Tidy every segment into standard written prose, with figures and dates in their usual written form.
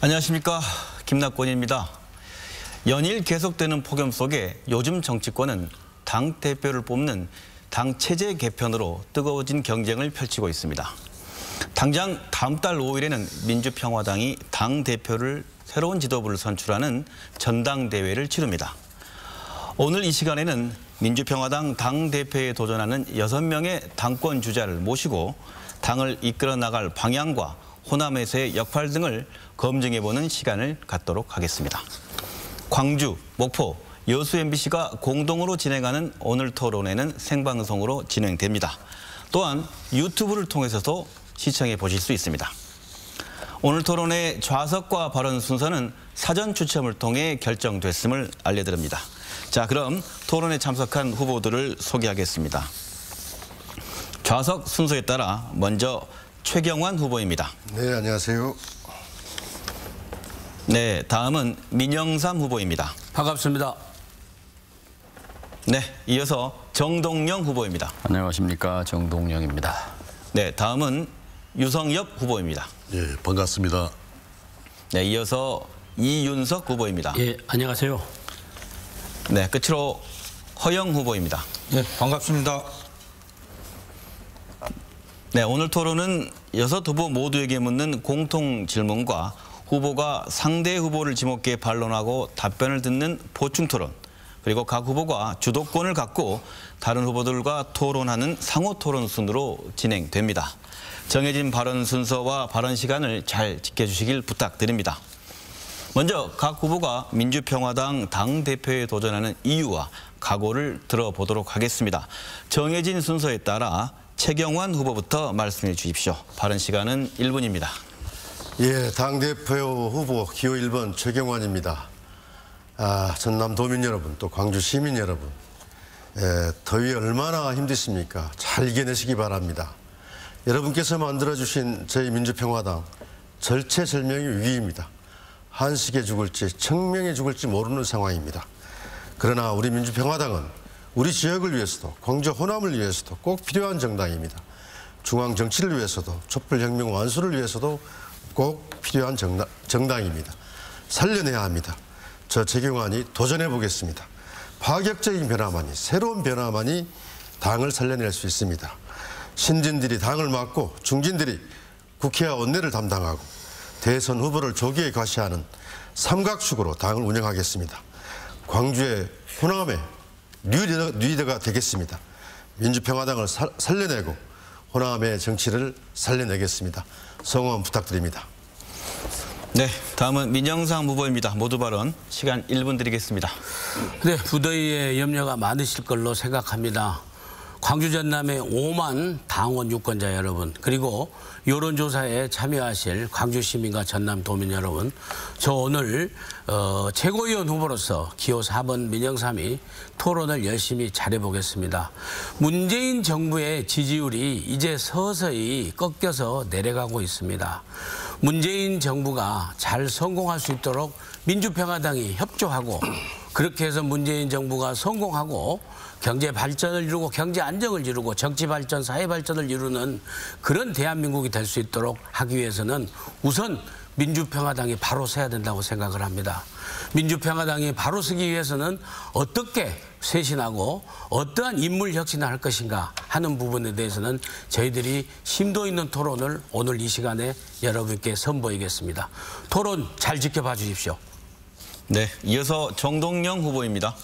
안녕하십니까, 김낙곤입니다. 연일 계속되는 폭염 속에 요즘 정치권은 당 대표를 뽑는 당 체제 개편으로 뜨거워진 경쟁을 펼치고 있습니다. 당장 다음 달 5일에는 민주평화당이 당 대표를 새로운 지도부를 선출하는 전당대회를 치릅니다. 오늘 이 시간에는 민주평화당 당 대표에 도전하는 6명의 당권 주자를 모시고 당을 이끌어 나갈 방향과 호남에서의 역할 등을 검증해보는 시간을 갖도록 하겠습니다. 광주, 목포, 여수 MBC가 공동으로 진행하는 오늘 토론회는 생방송으로 진행됩니다. 또한 유튜브를 통해서도 시청해 보실 수 있습니다. 오늘 토론회 좌석과 발언 순서는 사전 추첨을 통해 결정됐음을 알려드립니다. 자, 그럼 토론에 참석한 후보들을 소개하겠습니다. 좌석 순서에 따라 먼저 최경환 후보입니다. 네, 안녕하세요. 네, 다음은 민영삼 후보입니다. 반갑습니다. 네, 이어서 정동영 후보입니다. 안녕하십니까, 정동영입니다. 네, 다음은 유성엽 후보입니다. 예, 반갑습니다. 네, 이어서 이윤석 후보입니다. 예, 안녕하세요. 네, 끝으로 허영 후보입니다. 예, 반갑습니다. 네, 오늘 토론은 6 후보 모두에게 묻는 공통 질문과 후보가 상대 후보를 지목해 반론하고 답변을 듣는 보충 토론, 그리고 각 후보가 주도권을 갖고 다른 후보들과 토론하는 상호 토론 순으로 진행됩니다. 정해진 발언 순서와 발언 시간을 잘 지켜주시길 부탁드립니다. 먼저 각 후보가 민주평화당 당대표에 도전하는 이유와 각오를 들어보도록 하겠습니다. 정해진 순서에 따라 최경환 후보부터 말씀해 주십시오. 발언 시간은 1분입니다. 예, 당대표 후보 기호 1번 최경환입니다. 전남 도민 여러분, 또 광주 시민 여러분, 더위 얼마나 힘드십니까? 잘 이겨내시기 바랍니다. 여러분께서 만들어주신 저희 민주평화당 절체절명의 위기입니다. 한식에 죽을지 청명에 죽을지 모르는 상황입니다. 그러나 우리 민주평화당은 우리 지역을 위해서도, 광주 호남을 위해서도 꼭 필요한 정당입니다. 중앙 정치를 위해서도, 촛불혁명 완수를 위해서도 꼭 필요한 정당입니다. 살려내야 합니다. 저 최경환이 도전해 보겠습니다. 파격적인 변화만이, 새로운 변화만이 당을 살려낼 수 있습니다. 신진들이 당을 맡고 중진들이 국회와 원내를 담당하고 대선 후보를 조기에 과시하는 삼각축으로 당을 운영하겠습니다. 광주의 호남의 리더가 되겠습니다. 민주평화당을 살려내고 호남의 정치를 살려내겠습니다. 성원 부탁드립니다. 네, 다음은 민영삼 후보입니다. 모두 발언 시간 1분 드리겠습니다. 네, 부더위에 염려가 많으실 걸로 생각합니다. 광주 전남의 5만 당원 유권자 여러분, 그리고 여론조사에 참여하실 광주 시민과 전남 도민 여러분, 저 오늘 최고위원 후보로서 기호 4번 민영삼이 토론을 열심히 잘해보겠습니다. 문재인 정부의 지지율이 이제 서서히 꺾여서 내려가고 있습니다. 문재인 정부가 잘 성공할 수 있도록 민주평화당이 협조하고, 그렇게 해서 문재인 정부가 성공하고 경제 발전을 이루고 경제 안정을 이루고 정치 발전, 사회 발전을 이루는 그런 대한민국이 될 수 있도록 하기 위해서는 우선 민주평화당이 바로 서야 된다고 생각을 합니다. 민주평화당이 바로 서기 위해서는 어떻게 쇄신하고 어떠한 인물 혁신을 할 것인가 하는 부분에 대해서는 저희들이 심도 있는 토론을 오늘 이 시간에 여러분께 선보이겠습니다. 토론 잘 지켜봐 주십시오. 네, 이어서 정동영 후보입니다.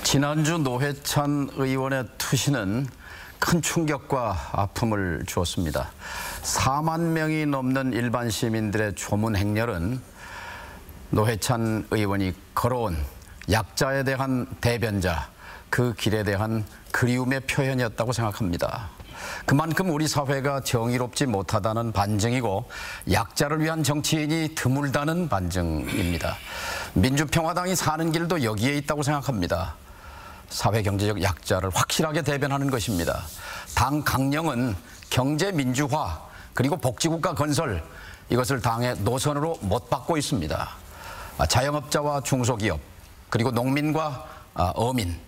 지난주 노회찬 의원의 투신은 큰 충격과 아픔을 주었습니다. 4만 명이 넘는 일반 시민들의 조문 행렬은 노회찬 의원이 걸어온 약자에 대한 대변자, 그 길에 대한 그리움의 표현이었다고 생각합니다. 그만큼 우리 사회가 정의롭지 못하다는 반증이고 약자를 위한 정치인이 드물다는 반증입니다. 민주평화당이 사는 길도 여기에 있다고 생각합니다. 사회 경제적 약자를 확실하게 대변하는 것입니다. 당 강령은 경제 민주화 그리고 복지국가 건설, 이것을 당의 노선으로 못 받고 있습니다. 자영업자와 중소기업 그리고 농민과 어민,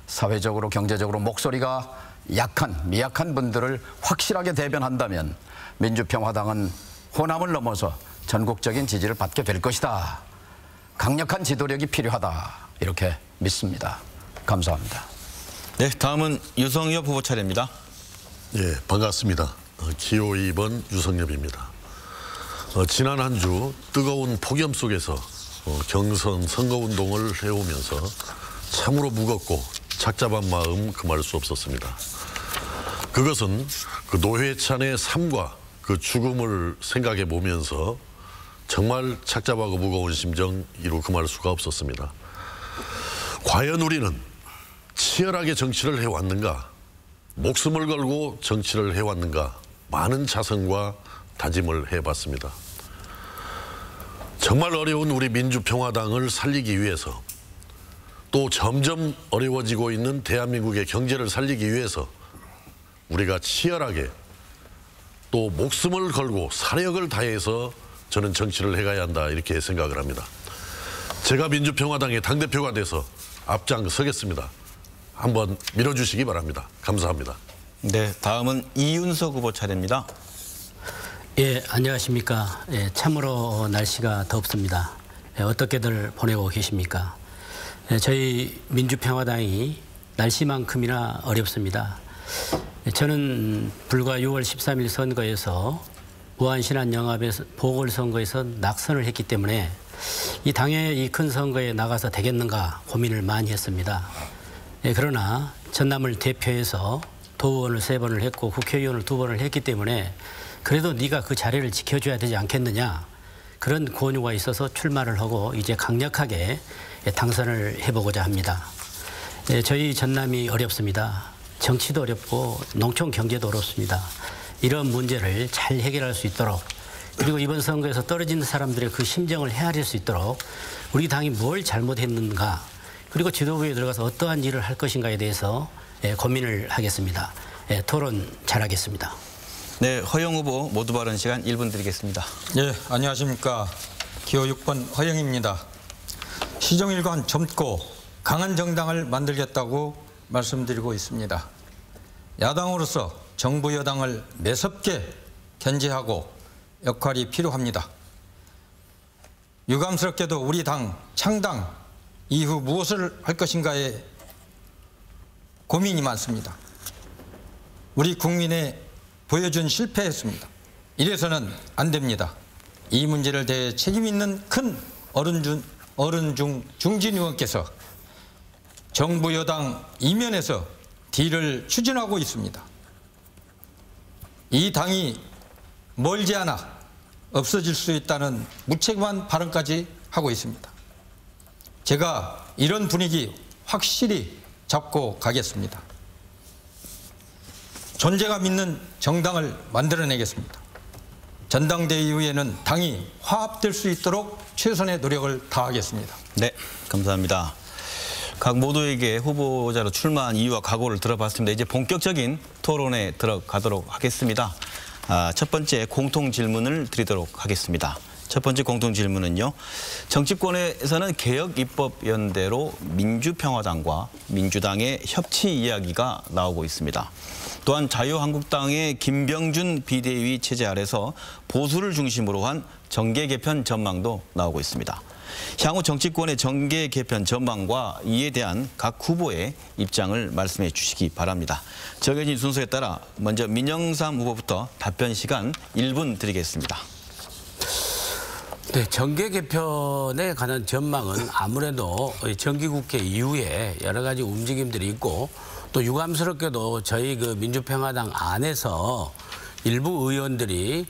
사회적으로 경제적으로 목소리가 약한 미약한 분들을 확실하게 대변한다면 민주평화당은 호남을 넘어서 전국적인 지지를 받게 될 것이다. 강력한 지도력이 필요하다. 이렇게 믿습니다. 감사합니다. 네, 다음은 유성엽 후보 차례입니다. 예, 반갑습니다. 기호 2번 유성엽입니다. 지난 한 주 뜨거운 폭염 속에서 경선 선거운동을 해오면서 참으로 무겁고 착잡한 마음 금할 수 없었습니다. 그것은 그 노회찬의 삶과 그 죽음을 생각해 보면서 정말 착잡하고 무거운 심정 이루 금할 수가 없었습니다. 과연 우리는 치열하게 정치를 해왔는가? 목숨을 걸고 정치를 해왔는가? 많은 자성과 다짐을 해봤습니다. 정말 어려운 우리 민주평화당을 살리기 위해서, 또 점점 어려워지고 있는 대한민국의 경제를 살리기 위해서 우리가 치열하게 또 목숨을 걸고 사력을 다해서 저는 정치를 해가야 한다, 이렇게 생각을 합니다. 제가 민주평화당의 당대표가 돼서 앞장서겠습니다. 한번 밀어주시기 바랍니다. 감사합니다. 네, 다음은 이윤석 후보 차례입니다. 예, 안녕하십니까. 예, 참으로 날씨가 덥습니다. 예, 어떻게들 보내고 계십니까? 예, 저희 민주평화당이 날씨만큼이나 어렵습니다. 예, 저는 불과 6월 13일 선거에서 무한신한영합에서 보궐선거에서 낙선을 했기 때문에 이 당의 이 큰 선거에 나가서 되겠는가 고민을 많이 했습니다. 예, 그러나 전남을 대표해서 도의원을 3번을 했고 국회의원을 2번을 했기 때문에 그래도 네가 그 자리를 지켜줘야 되지 않겠느냐, 그런 권유가 있어서 출마를 하고 이제 강력하게 당선을 해보고자 합니다. 예, 저희 전남이 어렵습니다. 정치도 어렵고 농촌 경제도 어렵습니다. 이런 문제를 잘 해결할 수 있도록, 그리고 이번 선거에서 떨어진 사람들의 그 심정을 헤아릴 수 있도록 우리 당이 뭘 잘못했는가, 그리고 지도부에 들어가서 어떠한 일을 할 것인가에 대해서 고민을 하겠습니다. 토론 잘하겠습니다. 네, 허영 후보 모두 발언 시간 1분 드리겠습니다. 예, 안녕하십니까. 기호 6번 허영입니다. 시종일관 젊고 강한 정당을 만들겠다고 말씀드리고 있습니다. 야당으로서 정부 여당을 매섭게 견제하고 역할이 필요합니다. 유감스럽게도 우리 당 창당 이후 무엇을 할 것인가에 고민이 많습니다. 우리 국민에 보여준 실패했습니다. 이래서는 안 됩니다. 이 문제를 대해 책임 있는 큰 어른 중 중진 의원께서 정부 여당 이면에서 딜을 추진하고 있습니다. 이 당이 멀지 않아 없어질 수 있다는 무책임한 발언까지 하고 있습니다. 제가 이런 분위기 확실히 잡고 가겠습니다. 존재감 있는 정당을 만들어내겠습니다. 전당대회 이후에는 당이 화합될 수 있도록 최선의 노력을 다하겠습니다. 네, 감사합니다. 각 모두에게 후보자로 출마한 이유와 각오를 들어봤습니다. 이제 본격적인 토론에 들어가도록 하겠습니다. 첫 번째 공통 질문을 드리도록 하겠습니다. 첫 번째 공통 질문은요. 정치권에서는 개혁입법연대로 민주평화당과 민주당의 협치 이야기가 나오고 있습니다. 또한 자유한국당의 김병준 비대위 체제 아래서 보수를 중심으로 한 정계 개편 전망도 나오고 있습니다. 향후 정치권의 정계 개편 전망과 이에 대한 각 후보의 입장을 말씀해 주시기 바랍니다. 정해진 순서에 따라 먼저 민영삼 후보부터 답변 시간 1분 드리겠습니다. 네, 정계 개편에 관한 전망은 아무래도 정기국회 이후에 여러 가지 움직임들이 있고, 또 유감스럽게도 저희 그 민주평화당 안에서 일부 의원들이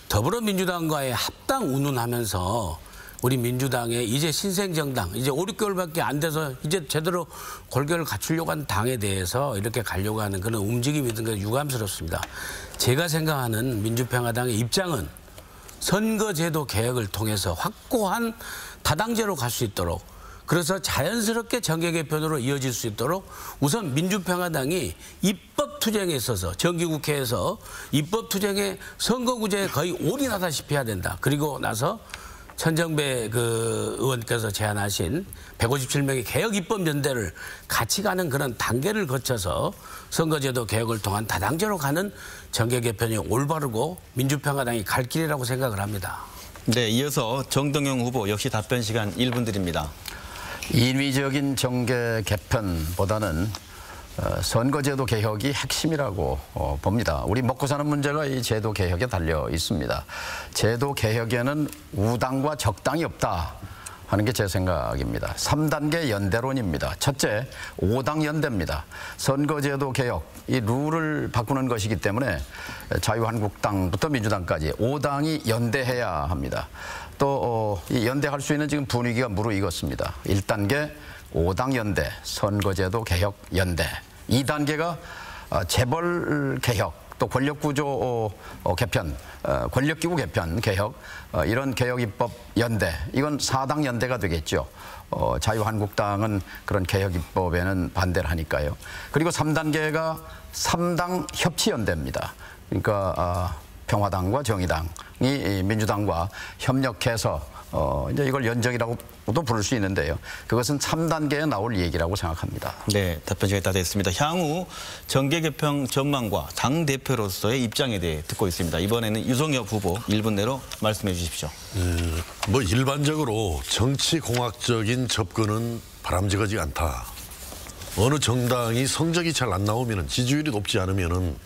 더불어민주당과의 합당 운운하면서 우리 민주당의 이제 신생정당, 이제 5, 6개월밖에 안 돼서 이제 제대로 골격을 갖추려고 하는 당에 대해서 이렇게 가려고 하는 그런 움직임이 있는 게 유감스럽습니다. 제가 생각하는 민주평화당의 입장은 선거제도 개혁을 통해서 확고한 다당제로 갈 수 있도록, 그래서 자연스럽게 정계 개편으로 이어질 수 있도록 우선 민주평화당이 입법투쟁에 있어서 정기국회에서 입법투쟁에 선거구제에 거의 올인하다시피 해야 된다. 그리고 나서 천정배 그 의원께서 제안하신 157명의 개혁 입법연대를 같이 가는 그런 단계를 거쳐서 선거제도 개혁을 통한 다당제로 가는 정계 개편이 올바르고 민주평화당이 갈 길이라고 생각을 합니다. 네, 이어서 정동영 후보 역시 답변 시간 1분 드립니다. 인위적인 정계 개편보다는 선거제도 개혁이 핵심이라고 봅니다. 우리 먹고 사는 문제가 이 제도 개혁에 달려 있습니다. 제도 개혁에는 우당과 적당이 없다 하는 게 제 생각입니다. 3단계 연대론입니다. 첫째, 5당 연대입니다. 선거제도 개혁, 이 룰을 바꾸는 것이기 때문에 자유한국당부터 민주당까지 5당이 연대해야 합니다. 또 이 연대할 수 있는 지금 분위기가 무르익었습니다. 1단계 5당 연대, 선거제도 개혁 연대. 2단계가 재벌 개혁, 또 권력구조 개편, 권력기구 개편 개혁, 이런 개혁 입법 연대. 이건 4당 연대가 되겠죠. 자유한국당은 그런 개혁 입법에는 반대를 하니까요. 그리고 3단계가 3당 협치 연대입니다. 그러니까 평화당과 정의당이 민주당과 협력해서 이제 이걸 연정이라고도 부를 수 있는데요. 그것은 3단계에 나올 얘기라고 생각합니다. 네, 답변 시간이 다 됐습니다. 향후 정계 개편 전망과 당 대표로서의 입장에 대해 듣고 있습니다. 이번에는 유성엽 후보 1분 내로 말씀해 주십시오. 뭐 일반적으로 정치공학적인 접근은 바람직하지 않다. 어느 정당이 성적이 잘 안 나오면, 지지율이 높지 않으면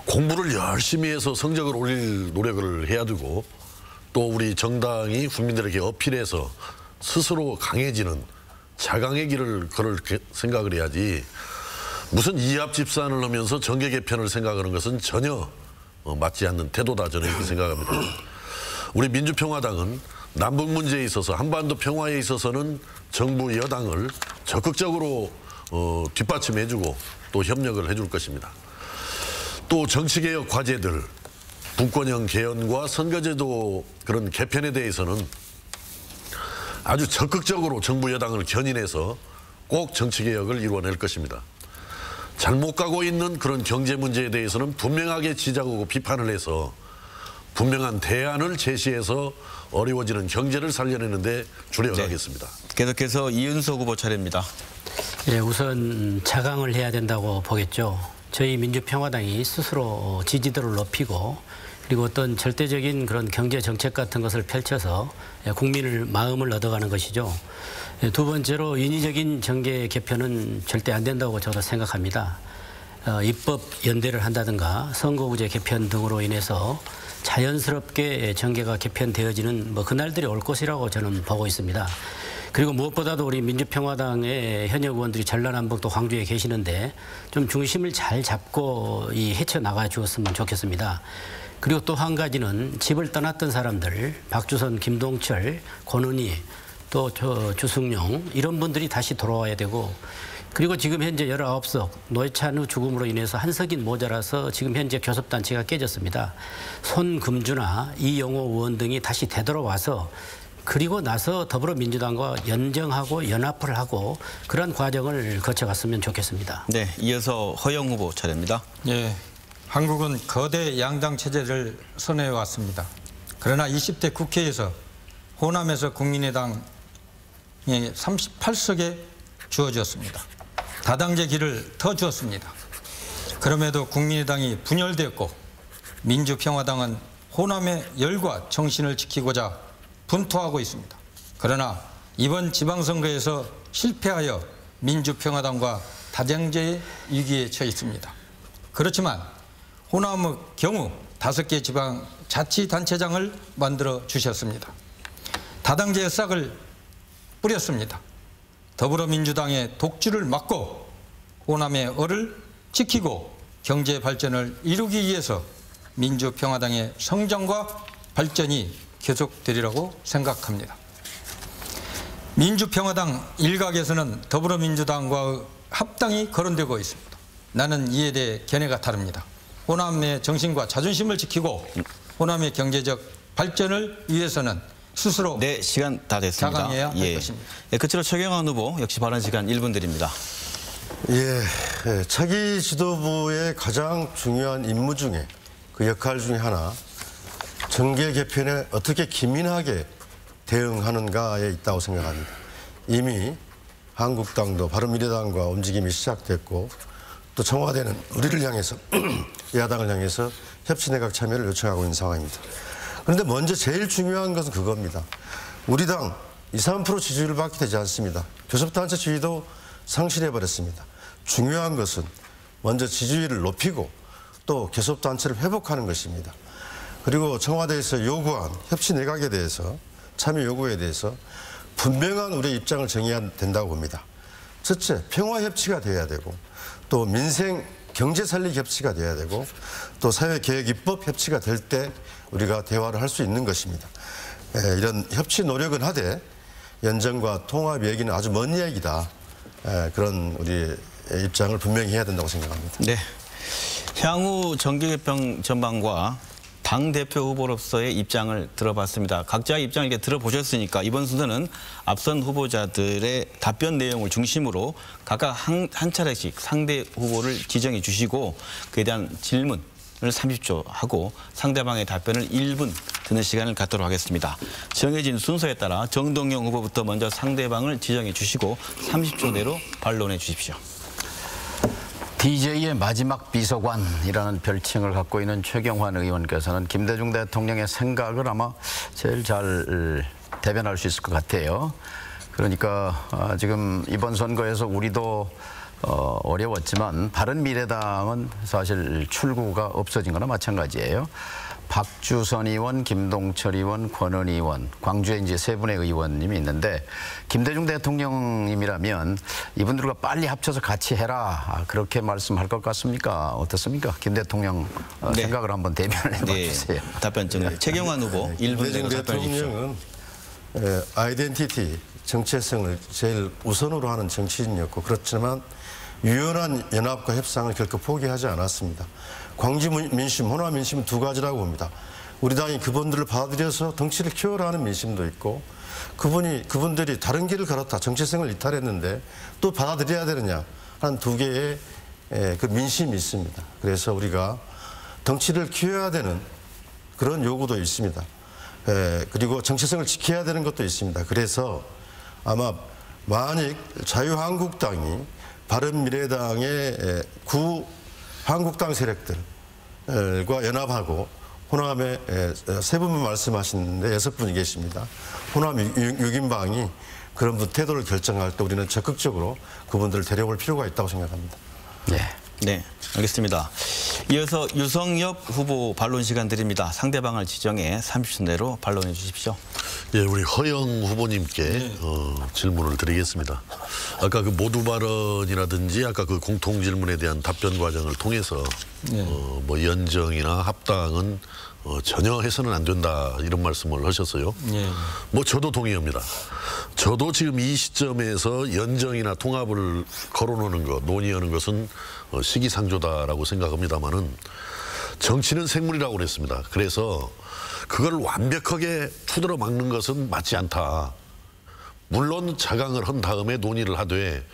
공부를 열심히 해서 성적을 올릴 노력을 해야 되고, 또 우리 정당이 국민들에게 어필해서 스스로 강해지는 자강의 길을 걸을 생각을 해야지, 무슨 이합집산을 하면서 정계 개편을 생각하는 것은 전혀 맞지 않는 태도다, 저는 이렇게 생각합니다. 우리 민주평화당은 남북 문제에 있어서, 한반도 평화에 있어서는 정부 여당을 적극적으로 뒷받침해주고 또 협력을 해줄 것입니다. 또 정치개혁 과제들, 분권형 개헌과 선거제도 그런 개편에 대해서는 아주 적극적으로 정부 여당을 견인해서 꼭 정치개혁을 이루어낼 것입니다. 잘못 가고 있는 그런 경제 문제에 대해서는 분명하게 지적하고 비판을 해서 분명한 대안을 제시해서 어려워지는 경제를 살려내는 데 주력하겠습니다. 네. 계속해서 이은석 후보 차례입니다. 네, 우선 자강을 해야 된다고 보겠죠. 저희 민주평화당이 스스로 지지도를 높이고, 그리고 어떤 절대적인 그런 경제 정책 같은 것을 펼쳐서 국민을 마음을 얻어가는 것이죠. 두 번째로 인위적인 정계 개편은 절대 안 된다고 저도 생각합니다. 입법 연대를 한다든가 선거구제 개편 등으로 인해서 자연스럽게 정계가 개편되어지는 그날들이 올 것이라고 저는 보고 있습니다. 그리고 무엇보다도 우리 민주평화당의 현역 의원들이 전라남북 또 광주에 계시는데 좀 중심을 잘 잡고 헤쳐나가 주었으면 좋겠습니다. 그리고 또 한 가지는 집을 떠났던 사람들, 박주선, 김동철, 권은희, 또 주승용 이런 분들이 다시 돌아와야 되고, 그리고 지금 현재 19석 노회찬의 죽음으로 인해서 한석인 모자라서 지금 현재 교섭단체가 깨졌습니다. 손금주나 이영호 의원 등이 다시 되돌아와서 그리고 나서 더불어민주당과 연정하고 연합을 하고 그런 과정을 거쳐갔으면 좋겠습니다. 네, 이어서 허영 후보 차례입니다. 예, 한국은 거대 양당 체제를 선회해왔습니다. 그러나 20대 국회에서 호남에서 국민의당이 38석에 주어졌습니다. 다당제 길을 더 주었습니다. 그럼에도 국민의당이 분열되었고 민주평화당은 호남의 열과 정신을 지키고자 분투하고 있습니다. 그러나 이번 지방선거에서 실패하여 민주평화당과 다당제의 위기에 처해 있습니다. 그렇지만 호남의 경우 5개 지방 자치단체장을 만들어 주셨습니다. 다당제의 싹을 뿌렸습니다. 더불어민주당의 독주를 막고 호남의 얼을 지키고 경제 발전을 이루기 위해서 민주평화당의 성장과 발전이 계속되리라고 생각합니다. 민주평화당 일각에서는 더불어민주당과의 합당이 거론되고 있습니다. 나는 이에 대해 견해가 다릅니다. 호남의 정신과 자존심을 지키고 호남의 경제적 발전을 위해서는 스스로 네, 시간 다 됐습니다. 자강해야 할 것입니다. 네, 끝으로 최경환 후보 역시 발언 시간 1분 드립니다. 차기 지도부의 가장 중요한 임무 중에 그 역할 중에 하나, 정계 개편에 어떻게 기민하게 대응하는가에 있다고 생각합니다. 이미 한국당도 바른미래당과 움직임이 시작됐고 또 청와대는 우리를 향해서 야당을 향해서 협치내각 참여를 요청하고 있는 상황입니다. 그런데 먼저 제일 중요한 것은 그겁니다. 우리 당 2, 3% 지지율을 받게 되지 않습니다. 교섭단체 지지도 상실해버렸습니다. 중요한 것은 먼저 지지율을 높이고 또 교섭단체를 회복하는 것입니다. 그리고 청와대에서 요구한 협치내각에 대해서 참여 요구에 대해서 분명한 우리의 입장을 정해야 된다고 봅니다. 첫째, 평화협치가 돼야 되고 또 민생 경제 살리기 협치가 돼야 되고 또 사회개혁 입법 협치가 될 때 우리가 대화를 할 수 있는 것입니다. 이런 협치 노력은 하되 연정과 통합 얘기는 아주 먼 얘기다. 그런 우리 입장을 분명히 해야 된다고 생각합니다. 네. 향후 정계개편 전망과 당대표 후보로서의 입장을 들어봤습니다. 각자의 입장을 이렇게 들어보셨으니까 이번 순서는 앞선 후보자들의 답변 내용을 중심으로 각각 한 차례씩 상대 후보를 지정해 주시고 그에 대한 질문을 30초 하고 상대방의 답변을 1분 듣는 시간을 갖도록 하겠습니다. 정해진 순서에 따라 정동영 후보부터 먼저 상대방을 지정해 주시고 30초 내로 반론해 주십시오. DJ의 마지막 비서관이라는 별칭을 갖고 있는 최경환 의원께서는 김대중 대통령의 생각을 아마 제일 잘 대변할 수 있을 것 같아요. 그러니까 지금 이번 선거에서 우리도 어려웠지만 바른미래당은 사실 출구가 없어진 거나 마찬가지예요. 박주선 의원, 김동철 의원, 권은 의원, 광주에 이제 세 분의 의원님이 있는데 김대중 대통령님이라면 이분들과 빨리 합쳐서 같이 해라 그렇게 말씀할 것 같습니까? 어떻습니까? 김 대통령 네. 생각을 한번 대변을 해봐 주세요. 답변 정리. 최경환 후보 1분 내로 답변해 주십시오. 대통령은 아이덴티티, 정체성을 제일 우선으로 하는 정치인이었고 그렇지만 유연한 연합과 협상을 결코 포기하지 않았습니다. 광주 민심, 호남 민심은 두 가지라고 봅니다. 우리 당이 그분들을 받아들여서 덩치를 키워라 하는 민심도 있고 그분들이 다른 길을 걸었다, 정체성을 이탈했는데 또 받아들여야 되느냐 하는 두 개의 그 민심이 있습니다. 그래서 우리가 덩치를 키워야 되는 그런 요구도 있습니다. 그리고 정체성을 지켜야 되는 것도 있습니다. 그래서 아마 만약 자유한국당이 바른미래당의 한국당 세력들과 연합하고 호남에 세 분만 말씀하시는데 6분이 계십니다. 호남 6인방이 그런 태도를 결정할 때 우리는 적극적으로 그분들을 데려올 필요가 있다고 생각합니다. 네, 알겠습니다. 이어서 유성엽 후보 반론 시간 드립니다. 상대방을 지정해 30초 내로 반론해 주십시오. 예, 우리 허영 후보님께 질문을 드리겠습니다. 아까 그 모두 발언이라든지 아까 그 공통 질문에 대한 답변 과정을 통해서 뭐 연정이나 합당은 전혀 해서는 안 된다 이런 말씀을 하셨어요. 뭐 저도 동의합니다. 저도 지금 이 시점에서 연정이나 통합을 걸어놓는 것, 논의하는 것은 시기상조다라고 생각합니다만은 정치는 생물이라고 그랬습니다. 그래서 그걸 완벽하게 투들어 막는 것은 맞지 않다. 물론 자강을 한 다음에 논의를 하되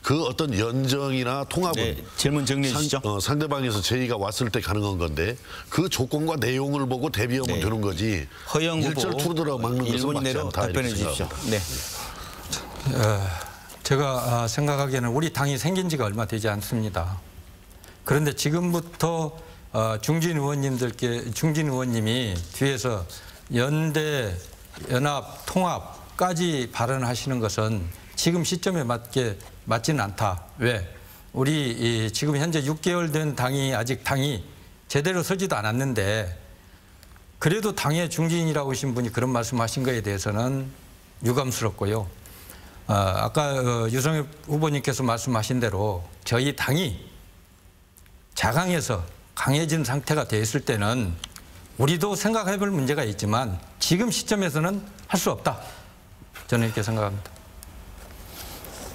그 어떤 연정이나 통합은 질문 정리해 주시죠. 상대방에서 제의가 왔을 때 가능한 건데 그 조건과 내용을 보고 대비하면 되는 거지. 허영 후보 일절 투들어 막는 것은 맞지 내로 않다. 답변해 주십시오. 네. 제가 생각하기에는 우리 당이 생긴 지가 얼마 되지 않습니다. 그런데 지금부터 중진 의원님이 뒤에서 연대, 연합, 통합까지 발언하시는 것은 지금 시점에 맞지는 않다. 왜? 우리 지금 현재 6개월 된 당이 아직 당이 제대로 서지도 않았는데 그래도 당의 중진이라고 하신 분이 그런 말씀하신 거에 대해서는 유감스럽고요. 아까 유성엽 후보님께서 말씀하신 대로 저희 당이 자강해서 강해진 상태가 돼 있을 때는 우리도 생각해 볼 문제가 있지만 지금 시점에서는 할 수 없다. 저는 이렇게 생각합니다.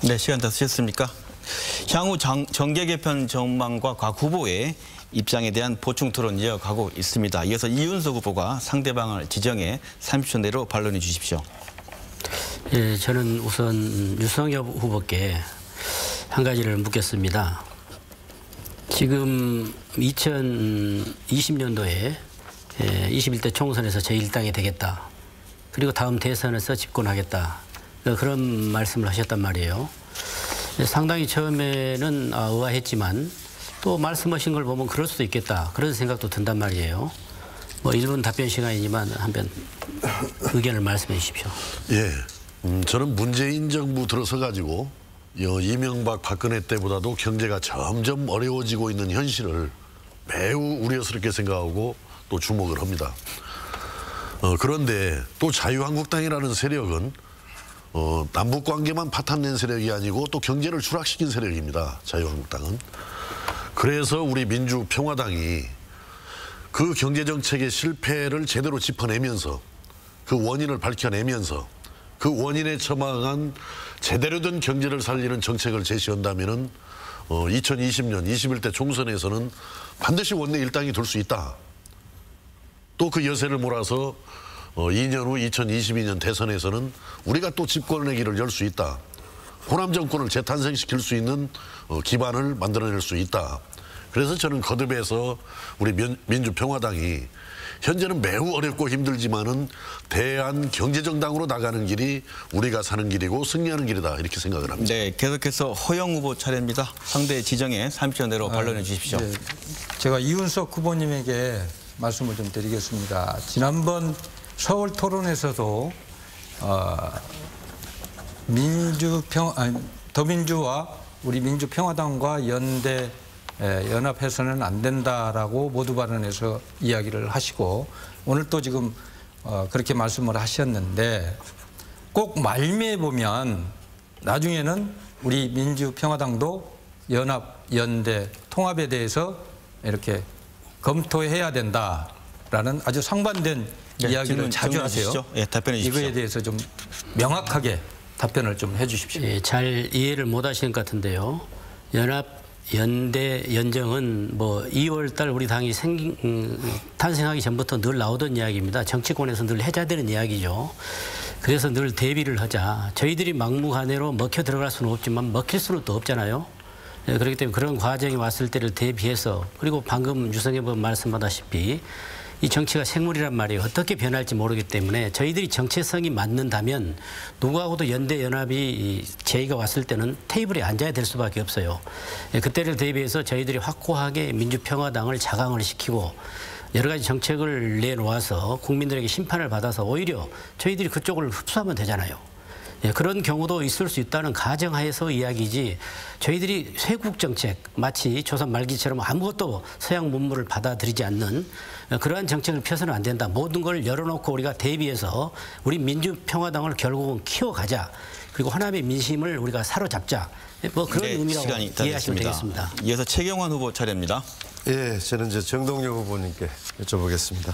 네, 시간 다 쓰셨습니까? 향후 정계 개편 전망과 각 후보의 입장에 대한 보충 토론 이어가고 있습니다. 이어서 이윤석 후보가 상대방을 지정해 30초 내로 반론해 주십시오. 예, 저는 우선 유성엽 후보께 한 가지를 묻겠습니다. 지금 2020년도에 21대 총선에서 제1당이 되겠다. 그리고 다음 대선에서 집권하겠다. 그런 말씀을 하셨단 말이에요. 상당히 처음에는 의아했지만 또 말씀하신 걸 보면 그럴 수도 있겠다. 그런 생각도 든단 말이에요. 뭐 1분 답변 시간이지만 한번 의견을 말씀해 주십시오. 예, 저는 문재인 정부 들어서 가지고 이명박 박근혜 때보다도 경제가 점점 어려워지고 있는 현실을 매우 우려스럽게 생각하고 또 주목을 합니다. 그런데 또 자유한국당이라는 세력은 남북 관계만 파탄낸 세력이 아니고 또 경제를 추락시킨 세력입니다. 자유한국당은. 그래서 우리 민주평화당이 그 경제정책의 실패를 제대로 짚어내면서 그 원인을 밝혀내면서 그 원인에 처방한 제대로 된 경제를 살리는 정책을 제시한다면은 2020년 21대 총선에서는 반드시 원내 일당이 될 수 있다. 또 그 여세를 몰아서 2년 후 2022년 대선에서는 우리가 또 집권의 길을 열 수 있다. 호남 정권을 재탄생시킬 수 있는 기반을 만들어낼 수 있다. 그래서 저는 거듭해서 우리 민주평화당이 현재는 매우 어렵고 힘들지만은 대한 경제정당으로 나가는 길이 우리가 사는 길이고 승리하는 길이다 이렇게 생각을 합니다. 네, 계속해서 허영 후보 차례입니다. 상대 지정에 30초 내로 반론해 주십시오. 네, 제가 이윤석 후보님에게 말씀을 좀 드리겠습니다. 지난번 서울 토론에서도 더민주와 우리 민주평화당과 연합해서는 안 된다라고 모두 발언해서 이야기를 하시고 오늘 또 지금 그렇게 말씀을 하셨는데 꼭 말미에 보면 나중에는 우리 민주평화당도 연합, 연대, 통합에 대해서 이렇게 검토해야 된다라는 아주 상반된 이야기를 자주 하세요. 예, 답변해 주십시오. 이거에 대해서 좀 명확하게 답변을 좀 해주십시오. 예, 잘 이해를 못 하시는 것 같은데요. 연합, 연대, 연정은 뭐 2월 달 우리 당이 탄생하기 전부터 늘 나오던 이야기입니다. 정치권에서 늘 해자되는 이야기죠. 그래서 늘 대비를 하자. 저희들이 막무가내로 먹혀 들어갈 수는 없지만 먹힐 수는 또 없잖아요. 예, 그렇기 때문에 그런 과정이 왔을 때를 대비해서 그리고 방금 유성해 본 말씀하다시피 이 정치가 생물이란 말이에요. 어떻게 변할지 모르기 때문에 저희들이 정체성이 맞는다면 누구하고도 연대 연합이 제의가 왔을 때는 테이블에 앉아야 될 수밖에 없어요. 그때를 대비해서 저희들이 확고하게 민주평화당을 자강을 시키고 여러 가지 정책을 내놓아서 국민들에게 심판을 받아서 오히려 저희들이 그쪽을 흡수하면 되잖아요. 그런 경우도 있을 수 있다는 가정하에서 이야기지 저희들이 쇄국 정책 마치 조선 말기처럼 아무것도 서양 문물을 받아들이지 않는 그러한 정책을 펴서는 안 된다. 모든 걸 열어놓고 우리가 대비해서 우리 민주평화당을 결국은 키워가자. 그리고 호남의 민심을 우리가 사로잡자. 뭐 그런 의미라고 이해하시면 되겠습니다. 이어서 최경환 후보 차례입니다. 예, 저는 이제 정동영 후보님께 여쭤보겠습니다.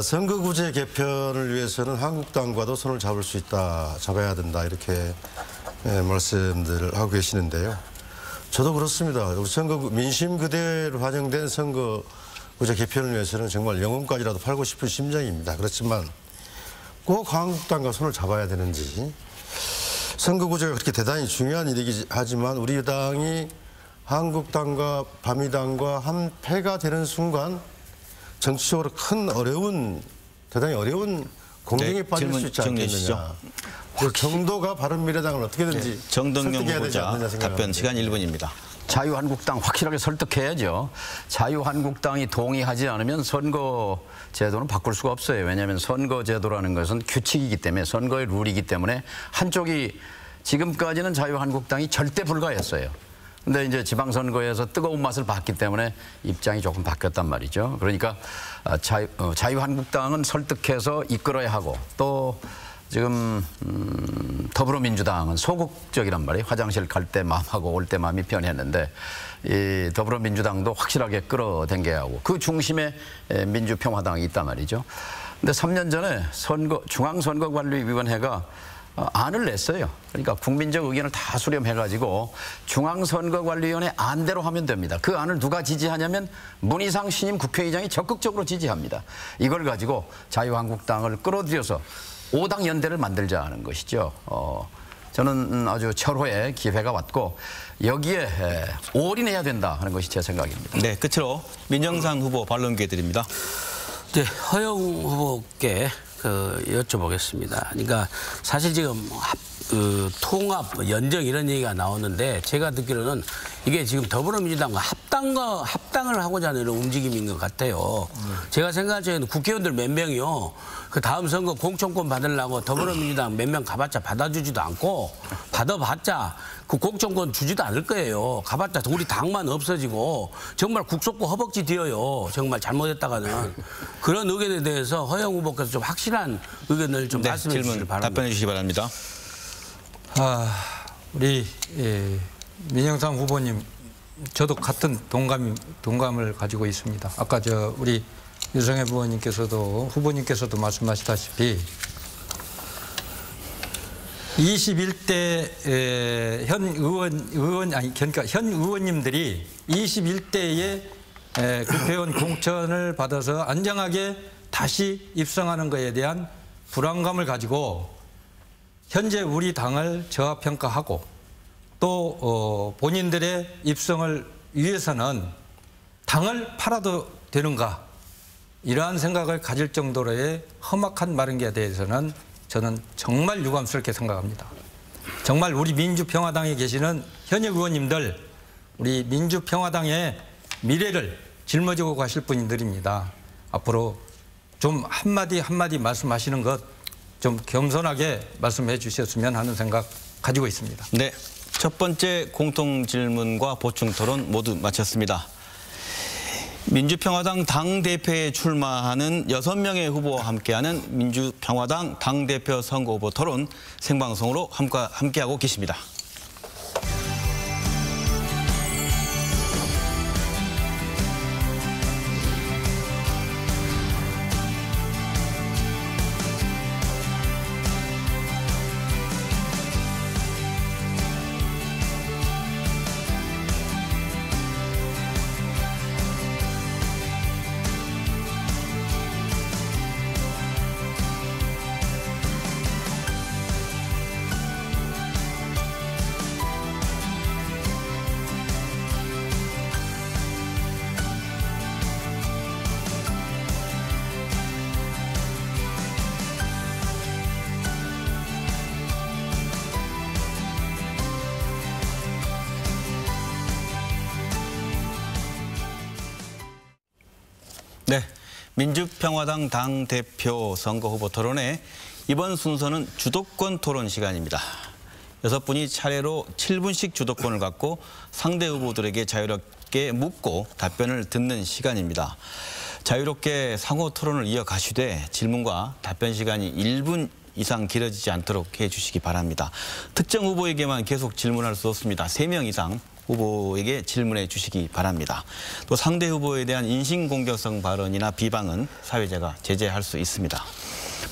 선거구제 개편을 위해서는 한국당과도 손을 잡을 수 있다, 잡아야 된다 이렇게 말씀들을 하고 계시는데요. 저도 그렇습니다. 우리 민심 그대로 반영된 선거구제 개편을 위해서는 정말 영혼까지라도 팔고 싶은 심정입니다. 그렇지만 꼭 한국당과 손을 잡아야 되는지 선거구제가 그렇게 대단히 중요한 일이긴 하지만 우리 당이 한국당과 바미당과 한 패가 되는 순간 정치적으로 큰 대단히 어려운 공경에 빠질 수 있지 않겠느냐. 그 정도가 바른미래당을 어떻게든지 정동영 후보자 답변 시간 1분입니다. 자유한국당 확실하게 설득해야죠. 자유한국당이 동의하지 않으면 선거제도는 바꿀 수가 없어요. 왜냐하면 선거제도라는 것은 규칙이기 때문에 선거의 룰이기 때문에 한쪽이 지금까지는 자유한국당이 절대 불가했어요. 근데 이제 지방선거에서 뜨거운 맛을 봤기 때문에 입장이 조금 바뀌었단 말이죠. 그러니까 자유한국당은 설득해서 이끌어야 하고 또 지금 더불어민주당은 소극적이란 말이에요. 화장실 갈 때 마음하고 올 때 마음이 변했는데 이 더불어민주당도 확실하게 끌어당겨야 하고 그 중심에 민주평화당이 있단 말이죠. 근데 3년 전에 중앙선거관리위원회가 안을 냈어요. 그러니까 국민적 의견을 다 수렴해가지고 중앙선거관리위원회 안대로 하면 됩니다. 그 안을 누가 지지하냐면 문희상 신임 국회의장이 적극적으로 지지합니다. 이걸 가지고 자유한국당을 끌어들여서 5당 연대를 만들자는 것이죠. 저는 아주 철호의 기회가 왔고 여기에 올인해야 된다 하는 것이 제 생각입니다. 네, 끝으로 민정상 후보 반론 기회 드립니다. 네, 허영 후보께 여쭤보겠습니다. 그러니까 사실 지금 통합, 연정 이런 얘기가 나오는데 제가 듣기로는 이게 지금 더불어민주당과 합당을 하고자 하는 이런 움직임인 것 같아요. 제가 생각할 적에는 국회의원들 몇 명이요. 그 다음 선거 공천권 받으려고 더불어민주당 몇 명 가봤자 받아주지도 않고 받아봤자 그 공천권 주지도 않을 거예요. 가봤자 우리 당만 없어지고 정말 국속고 허벅지 뒤어요. 정말 잘못했다가는. 그런 의견에 대해서 허영 후보께서 좀 확실한 의견을 좀 말씀해 주시길 바랍니다. 답변해 주시기 바랍니다. 우리 민영상 후보님, 저도 같은 동감을 가지고 있습니다. 아까 우리 유성애 후보님께서도 말씀하시다시피 21대 그러니까 현 의원님들이 21대의 국회의원 공천을 받아서 안정하게 다시 입성하는 것에 대한 불안감을 가지고 현재 우리 당을 저하평가하고 또 본인들의 입성을 위해서는 당을 팔아도 되는가, 이러한 생각을 가질 정도로의 험악한 말인기에 대해서는 저는 정말 유감스럽게 생각합니다. 정말 우리 민주평화당에 계시는 현역 의원님들, 우리 민주평화당의 미래를 짊어지고 가실 분들입니다. 앞으로 좀 한마디 말씀하시는 것 좀 겸손하게 말씀해 주셨으면 하는 생각 가지고 있습니다. 네, 첫 번째 공통 질문과 보충 토론 모두 마쳤습니다. 민주평화당 당대표에 출마하는 6명의 후보와 함께하는 민주평화당 당대표 선거 후보 토론 생방송으로 함께하고 계십니다. 네, 민주평화당 당대표 선거 후보 토론회 이번 순서는 주도권 토론 시간입니다. 6분이 차례로 7분씩 주도권을 갖고 상대 후보들에게 자유롭게 묻고 답변을 듣는 시간입니다. 자유롭게 상호 토론을 이어가시되 질문과 답변 시간이 1분 이상 길어지지 않도록 해주시기 바랍니다. 특정 후보에게만 계속 질문할 수 없습니다. 3명 이상 후보에게 질문해 주시기 바랍니다. 또 상대 후보에 대한 인신공격성 발언이나 비방은 사회자가 제재할 수 있습니다.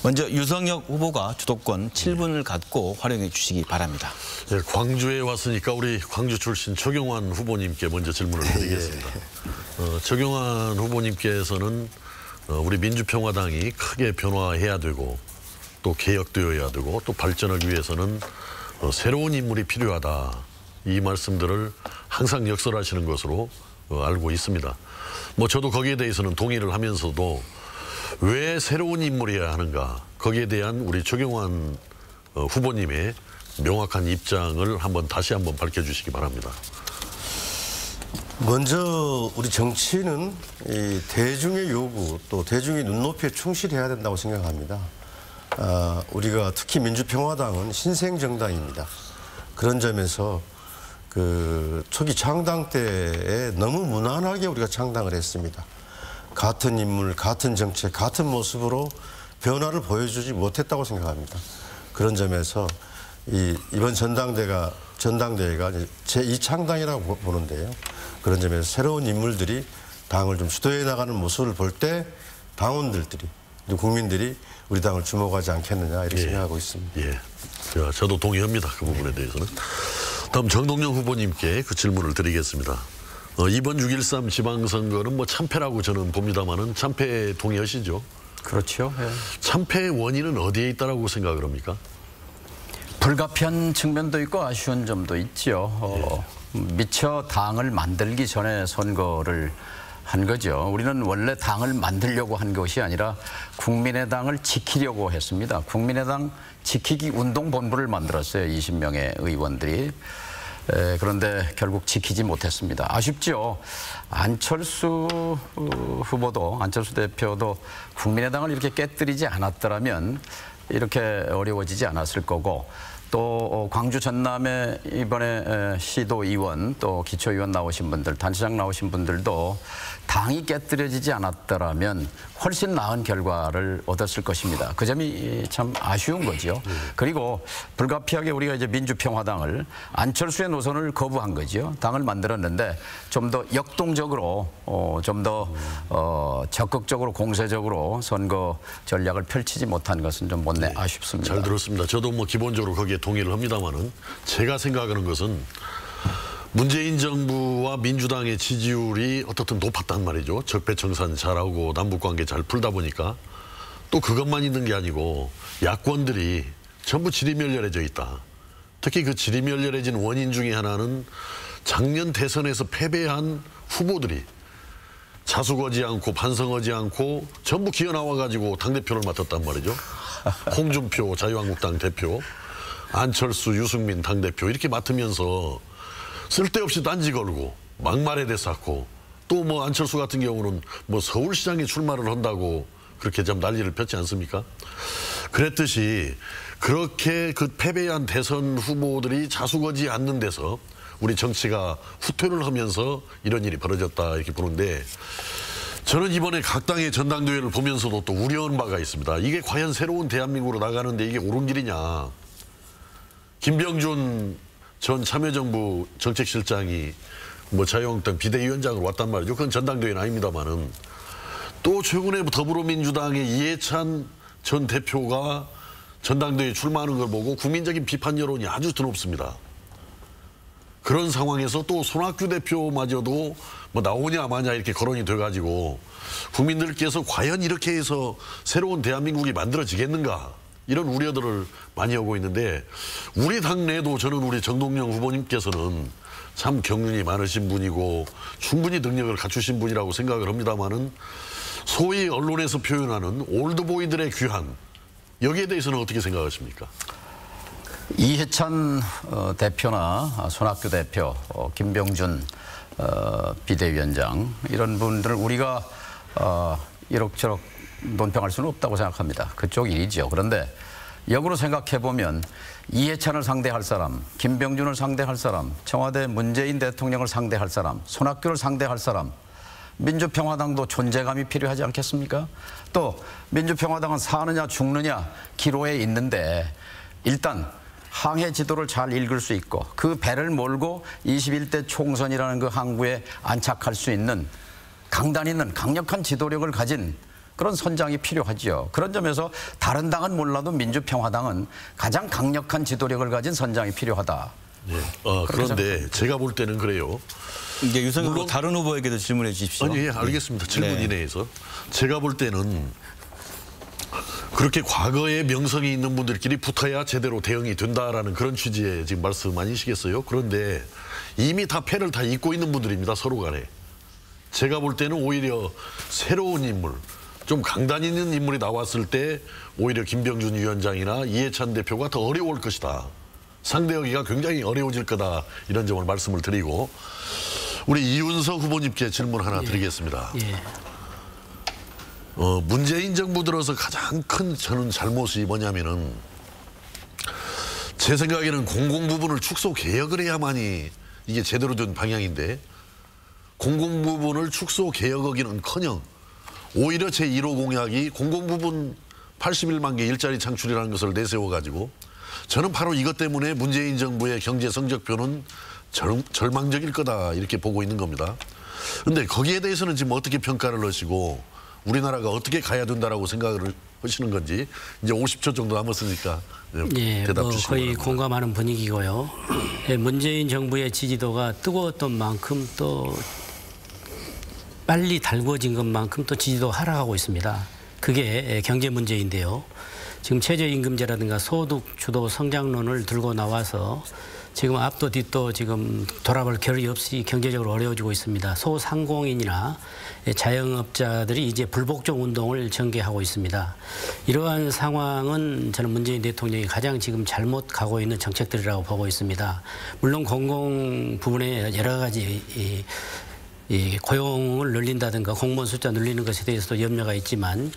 먼저 유성혁 후보가 주도권 7분을 갖고 활용해 주시기 바랍니다. 네, 광주에 왔으니까 우리 광주 출신 최경환 후보님께 먼저 질문을 드리겠습니다. 최경환 후보님께서는 우리 민주평화당이 크게 변화해야 되고 또 개혁되어야 되고 또 발전하기 위해서는 새로운 인물이 필요하다. 이 말씀들을 항상 역설하시는 것으로 알고 있습니다. 저도 거기에 대해서는 동의를 하면서도 왜 새로운 인물이어야 하는가, 거기에 대한 우리 최경환 후보님의 명확한 입장을 다시 한번 밝혀주시기 바랍니다. 먼저 우리 정치는 이 대중의 요구 또 대중의 눈높이에 충실해야 된다고 생각합니다. 우리가 특히 민주평화당은 신생정당입니다. 그런 점에서 초기 창당 때에 너무 무난하게 우리가 창당을 했습니다. 같은 인물, 같은 정책, 같은 모습으로 변화를 보여주지 못했다고 생각합니다. 그런 점에서 이번 전당대회가 제2창당이라고 보는데요. 그런 점에서 새로운 인물들이 당을 좀 주도해 나가는 모습을 볼 때 당원들이, 국민들이 우리 당을 주목하지 않겠느냐 이렇게 생각하고 있습니다. 예, 저도 동의합니다. 그 부분에 대해서는. 다음 정동영 후보님께 그 질문을 드리겠습니다. 이번 6.13 지방선거는 참패라고 저는 봅니다만은 참패에 동의하시죠? 그렇죠. 예. 참패의 원인은 어디에 있다라고 생각을 합니까? 불가피한 측면도 있고 아쉬운 점도 있죠. 미처 당을 만들기 전에 선거를 한 거죠. 우리는 원래 당을 만들려고 한 것이 아니라 국민의당을 지키려고 했습니다. 국민의당 지키기 운동본부를 만들었어요. 20명의 의원들이. 그런데 결국 지키지 못했습니다. 아쉽죠. 안철수 후보도, 안철수 대표도 국민의당을 이렇게 깨뜨리지 않았더라면 이렇게 어려워지지 않았을 거고, 또 광주 전남에 이번에 시도의원 또 기초의원 나오신 분들, 단체장 나오신 분들도 당이 깨뜨려지지 않았더라면 훨씬 나은 결과를 얻었을 것입니다. 그 점이 참 아쉬운 거죠. 그리고 불가피하게 우리가 이제 민주평화당을, 안철수의 노선을 거부한 거죠. 당을 만들었는데 좀 더 역동적으로, 좀 더 적극적으로 공세적으로 선거 전략을 펼치지 못한 것은 좀 못내 아쉽습니다. 잘 들었습니다. 저도 뭐 기본적으로 거기에 동의를 합니다만은, 제가 생각하는 것은 문재인 정부와 민주당의 지지율이 어떻든 높았단 말이죠. 적폐청산 잘하고 남북관계 잘 풀다 보니까. 또 그것만 있는 게 아니고 야권들이 전부 지리멸렬해져 있다. 특히 그 지리멸렬해진 원인 중에 하나는 작년 대선에서 패배한 후보들이 자숙하지 않고 반성하지 않고 전부 기어 나와가지고 당대표를 맡았단 말이죠. 홍준표 자유한국당 대표, 안철수, 유승민 당대표 이렇게 맡으면서 쓸데없이 딴지 걸고 막말에 쌓고, 또 뭐 안철수 같은 경우는 뭐 서울시장에 출마를 한다고 그렇게 좀 난리를 폈지 않습니까? 그랬듯이 그렇게 그 패배한 대선 후보들이 자숙하지 않는 데서 우리 정치가 후퇴를 하면서 이런 일이 벌어졌다 이렇게 보는데, 저는 이번에 각 당의 전당대회를 보면서도 또 우려한 바가 있습니다. 이게 과연 새로운 대한민국으로 나가는데 이게 옳은 길이냐. 김병준 전 참여정부 정책실장이 뭐 자유한국당 비대위원장으로 왔단 말이죠. 그건 전당대회는 아닙니다만은, 또 최근에 더불어민주당의 이해찬 전 대표가 전당대회에 출마하는 걸 보고 국민적인 비판 여론이 아주 드높습니다. 그런 상황에서 또 손학규 대표마저도 뭐 나오냐 마냐 이렇게 거론이 돼가지고 국민들께서 과연 이렇게 해서 새로운 대한민국이 만들어지겠는가, 이런 우려들을 많이 하고 있는데, 우리 당내도 저는 우리 정동영 후보님께서는 참 경륜이 많으신 분이고 충분히 능력을 갖추신 분이라고 생각을 합니다만은, 소위 언론에서 표현하는 올드보이들의 귀환, 여기에 대해서는 어떻게 생각하십니까? 이해찬 대표나 손학규 대표, 김병준 비대위원장, 이런 분들을 우리가 이럭저럭 논평할 수는 없다고 생각합니다. 그쪽 일이죠. 그런데 역으로 생각해보면 이해찬을 상대할 사람, 김병준을 상대할 사람, 청와대 문재인 대통령을 상대할 사람, 손학규를 상대할 사람, 민주평화당도 존재감이 필요하지 않겠습니까? 또 민주평화당은 사느냐 죽느냐 기로에 있는데, 일단 항해 지도를 잘 읽을 수 있고 그 배를 몰고 21대 총선이라는 그 항구에 안착할 수 있는 강단 있는 강력한 지도력을 가진 그런 선장이 필요하지요. 그런 점에서 다른 당은 몰라도 민주평화당은 가장 강력한 지도력을 가진 선장이 필요하다. 네. 그런데 제가 볼 때는 그래요. 이제 유승민 후보 다른 후보에게도 질문해 주십시오. 아니, 예, 알겠습니다. 질문 이내에서. 제가 볼 때는 그렇게 과거에 명성이 있는 분들끼리 붙어야 제대로 대응이 된다라는 그런 취지의 지금 말씀 아니시겠어요? 그런데 이미 다 패를 다 잇고 있는 분들입니다, 서로 간에. 제가 볼 때는 오히려 새로운 인물, 좀 강단 있는 인물이 나왔을 때 오히려 김병준 위원장이나 이해찬 대표가 더 어려울 것이다. 상대하기가 굉장히 어려워질 거다. 이런 점을 말씀을 드리고, 우리 이윤석 후보님께 질문 하나 드리겠습니다. 문재인 정부 들어서 가장 큰 저는 잘못이 뭐냐면은, 제 생각에는 공공 부분을 축소 개혁을 해야만이 이게 제대로 된 방향인데, 공공 부분을 축소 개혁하기는커녕 오히려 제1호 공약이 공공 부분 81만 개 일자리 창출이라는 것을 내세워가지고, 저는 바로 이것 때문에 문재인 정부의 경제 성적표는 절망적일 거다 이렇게 보고 있는 겁니다. 그런데 거기에 대해서는 지금 어떻게 평가를 하시고 우리나라가 어떻게 가야 된다라고 생각을 하시는 건지, 이제 50초 정도 남았으니까 대답 주시기 거의 바랍니다. 공감하는 분위기고요. 문재인 정부의 지지도가 뜨거웠던 만큼 또 빨리 달궈진 것만큼 또 지지도 하락하고 있습니다. 그게 경제 문제인데요. 지금 최저임금제라든가 소득 주도 성장론을 들고 나와서 지금 앞도 뒤도 지금 돌아볼 겨를이 없이 경제적으로 어려워지고 있습니다. 소상공인이나 자영업자들이 이제 불복종 운동을 전개하고 있습니다. 이러한 상황은 저는 문재인 대통령이 가장 지금 잘못 가고 있는 정책들이라고 보고 있습니다. 물론 공공 부분에 여러 가지 이 고용을 늘린다든가 공무원 숫자 늘리는 것에 대해서도 염려가 있지만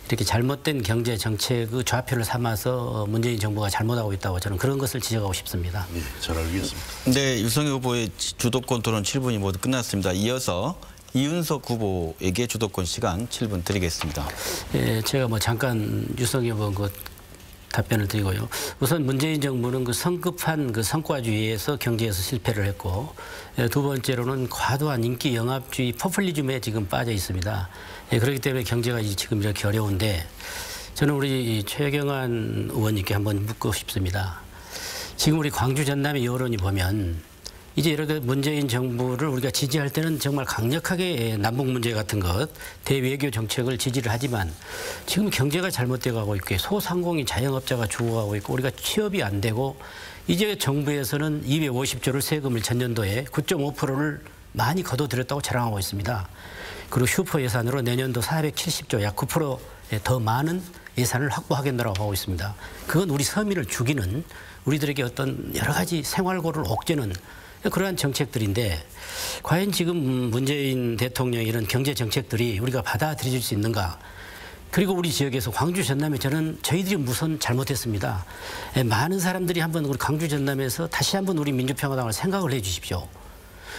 이렇게 잘못된 경제 정책의 좌표를 삼아서 문재인 정부가 잘못하고 있다고 저는 그런 것을 지적하고 싶습니다. 네, 잘 알겠습니다. 네, 유성희 후보의 주도권 토론 7분이 모두 끝났습니다. 이어서 이윤석 후보에게 주도권 시간 7분 드리겠습니다. 예, 제가 뭐 잠깐 유성희 후보 그 답변을 드리고요. 우선 문재인 정부는 그 성급한 그 성과주의에서 경제에서 실패를 했고, 두 번째로는 과도한 인기 영합주의 포퓰리즘에 지금 빠져 있습니다. 그렇기 때문에 경제가 지금 이렇게 어려운데 저는 우리 최경환 의원님께 한번 묻고 싶습니다. 지금 우리 광주 전남의 여론이 보면 이제 이렇게 문재인 정부를 우리가 지지할 때는 정말 강력하게 남북 문제 같은 것, 대외교 정책을 지지를 하지만 지금 경제가 잘못돼 가고 있고 소상공인 자영업자가 죽어가고 있고 우리가 취업이 안 되고 이제 정부에서는 250조를 세금을 전년도에 9.5%를 많이 거둬들였다고 자랑하고 있습니다. 그리고 슈퍼 예산으로 내년도 470조 약 9%에 더 많은 예산을 확보하겠다고 하고 있습니다. 그건 우리 서민을 죽이는 우리들에게 어떤 여러 가지 생활고를 옥죄는 그러한 정책들인데 과연 지금 문재인 대통령의 이런 경제 정책들이 우리가 받아들일 수 있는가? 그리고 우리 지역에서 광주 전남에 저희들이 무슨 잘못했습니다. 많은 사람들이 한번 우리 광주 전남에서 다시 한번 우리 민주평화당을 생각을 해 주십시오.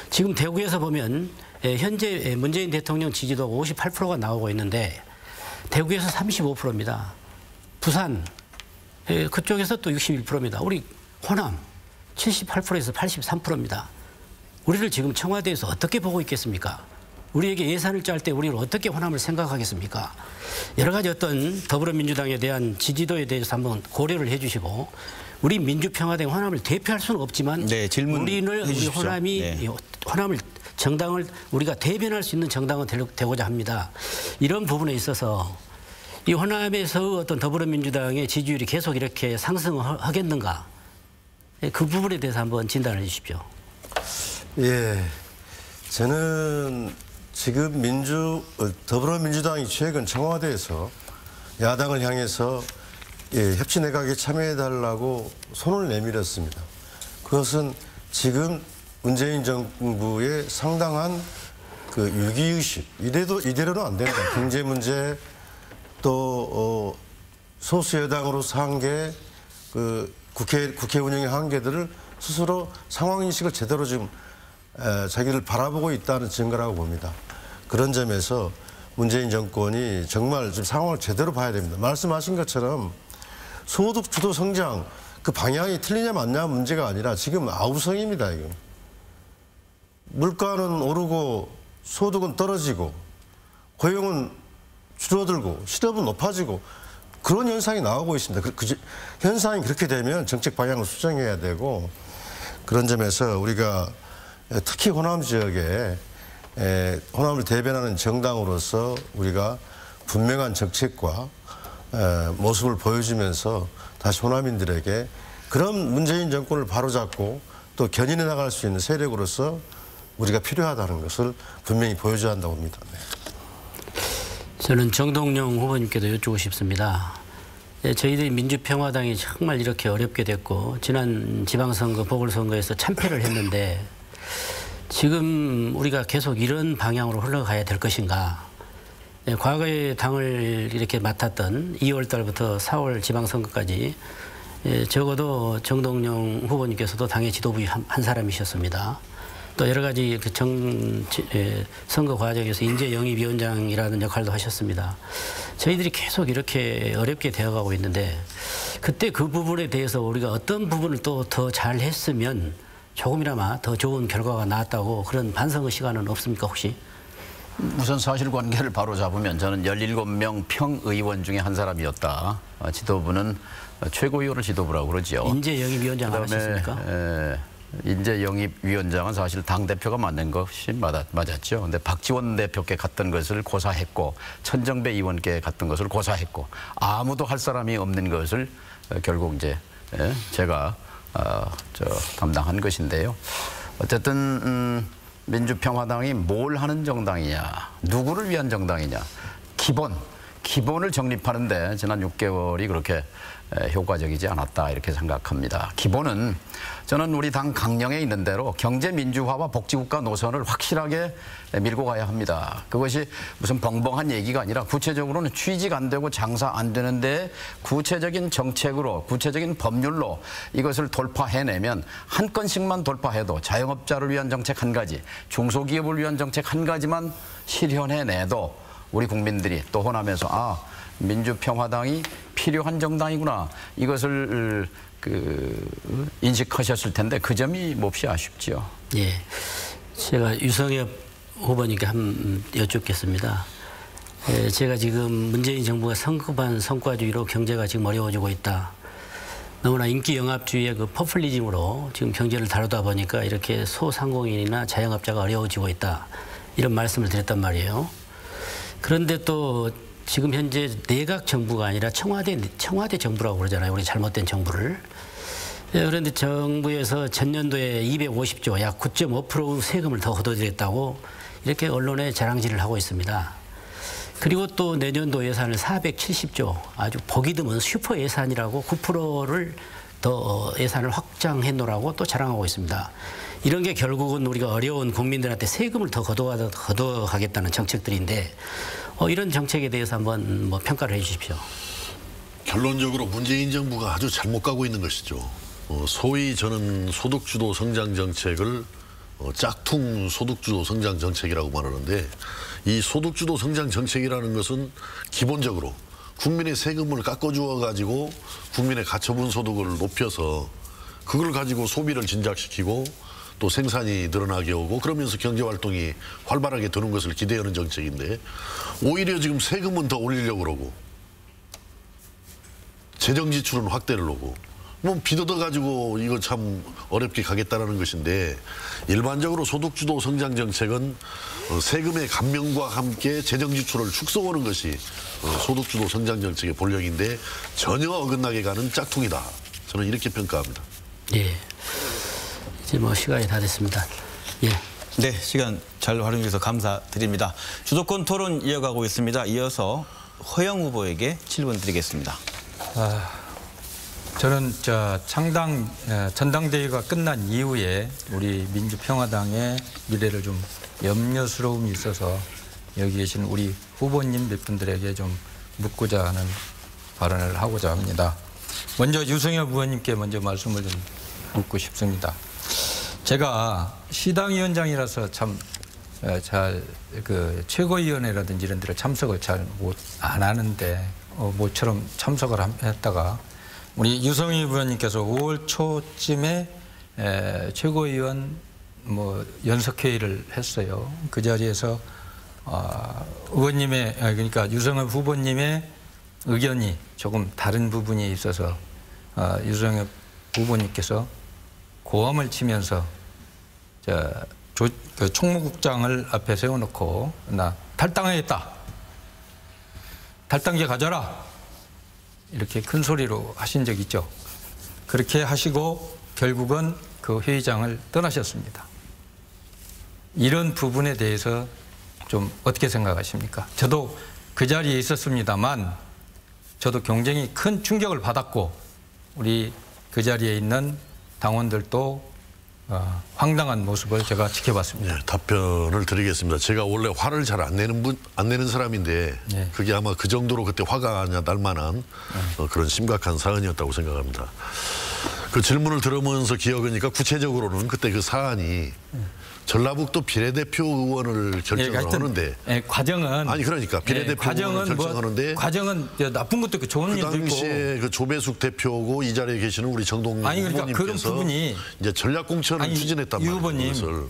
지금 대구에서 보면 현재 문재인 대통령 지지도가 58%가 나오고 있는데 대구에서 35%입니다. 부산 그쪽에서 또 61%입니다. 우리 호남 78%에서 83%입니다. 우리를 지금 청와대에서 어떻게 보고 있겠습니까? 우리에게 예산을 짤 때 우리를 어떻게 호남을 생각하겠습니까? 여러 가지 어떤 더불어민주당에 대한 지지도에 대해서 한번 고려를 해주시고 우리 민주평화당 호남을 대표할 수는 없지만 네, 우리 호남이 네. 호남을 정당을 우리가 대변할 수 있는 정당은 되고자 합니다. 이런 부분에 있어서 이 호남에서 어떤 더불어민주당의 지지율이 계속 이렇게 상승하겠는가? 그 부분에 대해서 한번 진단을 해 주십시오. 예, 저는 지금 더불어민주당이 최근 청와대에서 야당을 향해서 협치 내각에 참여해달라고 손을 내밀었습니다. 그것은 지금 문재인 정부의 상당한 그 위기의식, 이대로는 안 된다. 경제 문제 또 소수 여당으로서 한계 국회 운영의 한계들을 스스로 상황인식을 제대로 지금 자기를 바라보고 있다는 증거라고 봅니다. 그런 점에서 문재인 정권이 정말 지금 상황을 제대로 봐야 됩니다. 말씀하신 것처럼 소득 주도 성장 그 방향이 틀리냐 맞냐 문제가 아니라 지금 아우성입니다. 이거. 물가는 오르고 소득은 떨어지고 고용은 줄어들고 실업은 높아지고 그런 현상이 나오고 있습니다. 현상이 그렇게 되면 정책 방향을 수정해야 되고 그런 점에서 우리가 특히 호남 지역에 호남을 대변하는 정당으로서 우리가 분명한 정책과 모습을 보여주면서 다시 호남인들에게 그런 문재인 정권을 바로잡고 또 견인해 나갈 수 있는 세력으로서 우리가 필요하다는 것을 분명히 보여줘야 한다고 봅니다. 네. 저는 정동영 후보님께도 여쭙고 싶습니다. 저희들이 민주평화당이 정말 이렇게 어렵게 됐고 지난 지방선거, 보궐선거에서 참패를 했는데 지금 우리가 계속 이런 방향으로 흘러가야 될 것인가. 과거에 당을 이렇게 맡았던 2월 달부터 4월 지방선거까지 적어도 정동영 후보님께서도 당의 지도부 한 사람이셨습니다. 또 여러 가지 그 선거 과정에서 인재영입위원장이라는 역할도 하셨습니다. 저희들이 계속 이렇게 어렵게 되어가고 있는데 그때 그 부분에 대해서 우리가 어떤 부분을 또 더 잘했으면 조금이나마 더 좋은 결과가 나왔다고 그런 반성의 시간은 없습니까 혹시? 우선 사실관계를 바로 잡으면 저는 17명 평의원 중에 한 사람이었다. 지도부는 최고위원을 지도부라고 그러죠. 인재영입위원장 안 하셨습니까? 인재영입위원장은 사실 당대표가 맡는 것이 맞았죠. 근데 박지원 대표께 갔던 것을 고사했고 천정배 의원께 갔던 것을 고사했고 아무도 할 사람이 없는 것을 결국 이제 제가 담당한 것인데요. 어쨌든 민주평화당이 뭘 하는 정당이냐, 누구를 위한 정당이냐, 기본을 정립하는데 지난 6개월이 그렇게 효과적이지 않았다 이렇게 생각합니다. 기본은 저는 우리 당 강령에 있는 대로 경제 민주화와 복지국가 노선을 확실하게 밀고 가야 합니다. 그것이 무슨 벙벙한 얘기가 아니라 구체적으로는 취직 안 되고 장사 안 되는데 구체적인 정책으로, 구체적인 법률로 이것을 돌파해내면 한 건씩만 돌파해도 자영업자를 위한 정책 한 가지, 중소기업을 위한 정책 한 가지만 실현해내도 우리 국민들이 또 호남에서 민주평화당이 필요한 정당이구나, 이것을 인식하셨을 텐데 그 점이 몹시 아쉽죠. 예, 제가 유성엽 후보님께 여쭙겠습니다. 제가 지금 문재인 정부가 성급한 성과주의로 경제가 지금 어려워지고 있다. 너무나 인기 영합주의의 그 포퓰리즘으로 지금 경제를 다루다 보니까 이렇게 소상공인이나 자영업자가 어려워지고 있다. 이런 말씀을 드렸단 말이에요. 그런데 또 지금 현재 내각 정부가 아니라 청와대 정부라고 그러잖아요. 우리 잘못된 정부를. 그런데 정부에서 전년도에 250조, 약 9.5% 세금을 더 걷어들였다고 이렇게 언론에 자랑질을 하고 있습니다. 그리고 또 내년도 예산을 470조, 아주 보기 드문 슈퍼 예산이라고 9%를 더 예산을 확장해 놓으라고 또 자랑하고 있습니다. 이런 게 결국은 우리가 어려운 국민들한테 세금을 더 걷어가겠다는 정책들인데 이런 정책에 대해서 한번 평가를 해 주십시오. 결론적으로 문재인 정부가 아주 잘못 가고 있는 것이죠. 소위 저는 소득주도 성장 정책을 짝퉁 소득주도 성장 정책이라고 말하는데, 이 소득주도 성장 정책이라는 것은 기본적으로 국민의 세금을 깎아주어 가지고 국민의 가처분 소득을 높여서 그걸 가지고 소비를 진작시키고 또 생산이 늘어나게 오고 그러면서 경제활동이 활발하게 드는 것을 기대하는 정책인데, 오히려 지금 세금은 더 올리려고 그러고 재정지출은 확대를 하고 비더덕가지고 이거 참 어렵게 가겠다는 것인데, 일반적으로 소득주도 성장 정책은 세금의 감면과 함께 재정지출을 축소하는 것이 소득주도 성장 정책의 본령인데 전혀 어긋나게 가는 짝퉁이다. 저는 이렇게 평가합니다. 예. 이제 시간이 다 됐습니다. 예. 네, 시간 잘 활용해 주셔서 감사드립니다. 주도권 토론 이어가고 있습니다. 이어서 허영 후보에게 질문 드리겠습니다. 저는 창당 전당대회가 끝난 이후에 우리 민주평화당의 미래를 좀 염려스러움이 있어서 여기 계신 우리 후보님 몇 분들에게 좀 묻고자 하는 발언을 하고자 합니다. 먼저 유성엽 의원님께 먼저 말씀을 좀 묻고 싶습니다. 제가 시당위원장이라서 참 잘 최고위원회라든지 이런 데를 참석을 잘 안 하는데 모처럼 참석을 했다가 우리 유성엽 의원님께서 5월 초쯤에 최고위원 연석회의를 했어요. 그 자리에서 의원님의 그러니까 유성엽 후보님의 의견이 조금 다른 부분이 있어서 유성엽 후보님께서 고함을 치면서 그 총무국장을 앞에 세워놓고 나 탈당하겠다. 탈당제 가져라. 이렇게 큰 소리로 하신 적 있죠. 그렇게 하시고 결국은 그 회의장을 떠나셨습니다. 이런 부분에 대해서 좀 어떻게 생각하십니까? 저도 그 자리에 있었습니다만 저도 굉장히 큰 충격을 받았고 우리 그 자리에 있는 당원들도 황당한 모습을 제가 지켜봤습니다. 네, 답변을 드리겠습니다. 제가 원래 화를 잘 안 내는 사람인데 네. 그게 아마 그 정도로 그때 화가 날 만한 그런 심각한 사안이었다고 생각합니다. 그 질문을 들으면서 기억하니까 구체적으로는 그때 그 사안이 전라북도 비례대표 의원을 결정을 하는데 과정은 아니 그러니까 비례대표 의원을 결정하는데 과정은 나쁜 것도 있고 좋은 일도 있고 그 당시에 그 조배숙 대표고 이 자리에 계시는 우리 정동영 후보님께서 부분이 이제 전략공천을 추진했단 말이에요. 후보님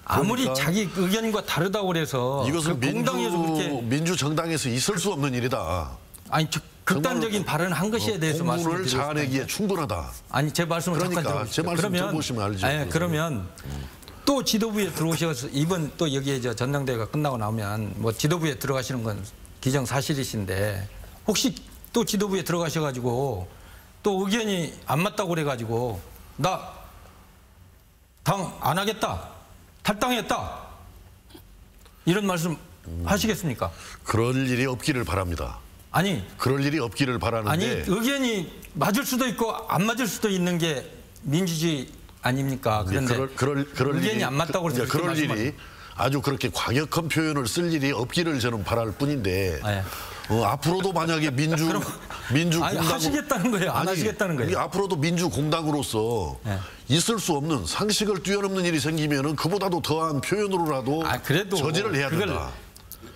아무리 그러니까 자기 의견과 다르다고 그래서 이것은 공당에서 그렇게 민주정당에서 있을 수 없는 일이다. 아니 극단적인 발언을 한 것에 대해서 말씀을 공문을 자아내기에 충분하다. 아니 제 말씀을 그러니까 잠깐 제 말씀 들어보시면 알죠. 그러면 또 지도부에 들어오셔서 이번 또 여기에 전당대회가 끝나고 나오면 지도부에 들어가시는 건 기정사실이신데 혹시 또 지도부에 들어가셔가지고 또 의견이 안 맞다고 그래가지고 나 당 안 하겠다, 탈당했다, 이런 말씀 하시겠습니까? 그럴 일이 없기를 바랍니다. 아니, 그럴 일이 없기를 바라는데 아니 의견이 맞을 수도 있고 안 맞을 수도 있는 게 민주주의 아닙니까? 그런데 그럴 의견이 일이, 안 맞다고 해서 그럴 일이 아주 그렇게 과격한 표현을 쓸 일이 없기를 저는 바랄 뿐인데 네. 앞으로도 만약에 아니, 민주공당 하시겠다는 거예요? 안 하시겠다는 거예요? 앞으로도 민주공당으로서 네. 있을 수 없는 상식을 뛰어넘는 일이 생기면은 그보다도 더한 표현으로라도 그래도 저지를 해야 그걸 된다.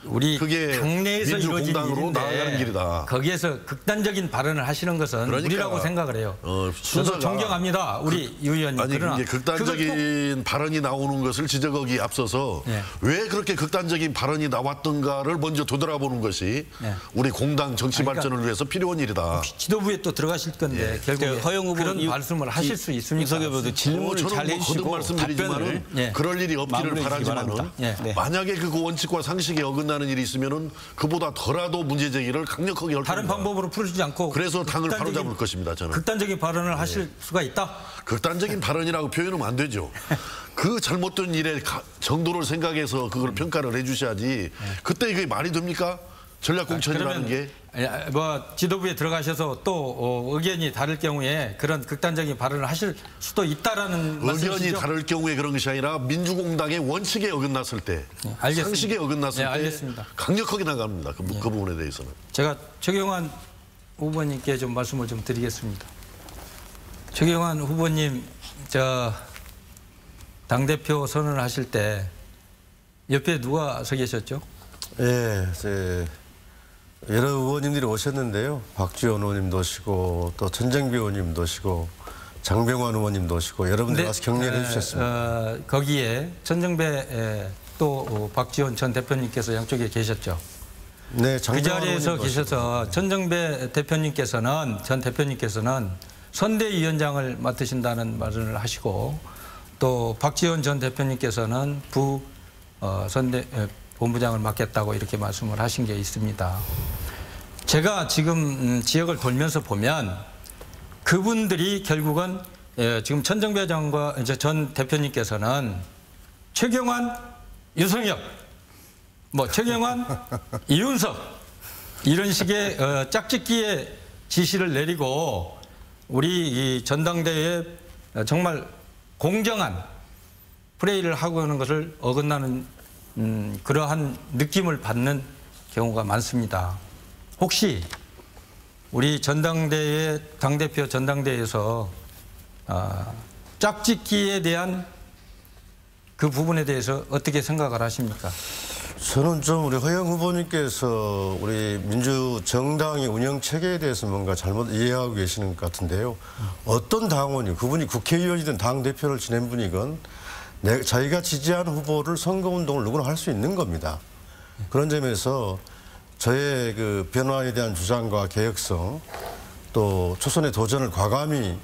우리 그게 당내에서 이루어진 민주공당으로 일인데 나아가는 길이다. 거기에서 극단적인 발언을 하시는 것은 그러니까, 우리라고 생각을 해요. 저도 순서가- 존경합니다, 우리 유 의원님. 아니 그러나 이게 극단적인 발언이 나오는 것을 지적하기 앞서서 네. 왜 그렇게 극단적인 발언이 나왔던가를 먼저 되돌아보는 것이 네. 우리 공당 정치 그러니까 발전을 위해서 필요한 일이다. 지도부에 또 들어가실 건데 결국에 허영 후보 그런 말씀을 하실 수 있습니까? 질문을 저는 잘 거듭 해주시고 말씀드리지만은 답변을 예. 그럴 일이 없기를 마무리해 주시기 바라지만은 바랍니다. 예. 네. 만약에 그 원칙과 상식에 어긋나는 일이 있으면은 그보다 덜라도 문제 제기를 강력하게 할 다른 겁니다. 방법으로 풀지 않고 그래서 당을 극단적인- 바로잡을 것입니다. 저는 극단적인 발언을 하실 수가 있다. 극단적인 발언이라고 표현하면 안 되죠. 그 잘못된 일의 정도를 생각해서 그걸 평가를 해주셔야지. 그때 이게 말이 됩니까? 전략공천이라는 게. 뭐 지도부에 들어가셔서 또 의견이 다를 경우에 그런 극단적인 발언을 하실 수도 있다라는 의견이 말씀이시죠? 다를 경우에 그런 것이 아니라 민주공당의 원칙에 어긋났을 때, 알겠습니다. 상식에 어긋났을 네, 때 알겠습니다. 강력하게 나갑니다. 그 부분에 대해서는. 제가 최경환 후보님께 좀 말씀을 좀 드리겠습니다. 최경환 후보님, 당대표 선언을 하실 때 옆에 누가 서 계셨죠? 예, 여러 의원님들이 오셨는데요. 박지원 의원님도 오시고 또 천정비 의원님도 오시고 장병환 의원님도 오시고 여러분들 와서 격려를 해주셨습니다. 거기에 천정배 또 박지원 전 대표님께서 양쪽에 계셨죠. 네, 그 장병환 자리에서 의원님도 계셔서 천정배 전 대표님께서는 선대위원장을 맡으신다는 말을 하시고 또 박지원 전 대표님께서는 본부장을 맡겠다고 이렇게 말씀을 하신 게 있습니다. 제가 지금 지역을 돌면서 보면 그분들이 결국은 지금 천정배 전 대표님께서는 최경환, 유성혁, 최경환, 이윤석 이런 식의 짝짓기의 지시를 내리고 우리 이 전당대회에 정말 공정한 플레이를 하고 하는 것을 어긋나는 그러한 느낌을 받는 경우가 많습니다. 혹시 우리 당대표 전당대회에서 짝짓기에 대한 그 부분에 대해서 어떻게 생각을 하십니까? 저는 좀 우리 허영 후보님께서 우리 민주정당의 운영 체계에 대해서 뭔가 잘못 이해하고 계시는 것 같은데요. 어떤 당원이 그분이 국회의원이든 당대표를 지낸 분이건 자기가 지지하는 후보를 선거운동을 누구나 할 수 있는 겁니다. 그런 점에서 저의 그 변화에 대한 주장과 개혁성 또 초선의 도전을 과감히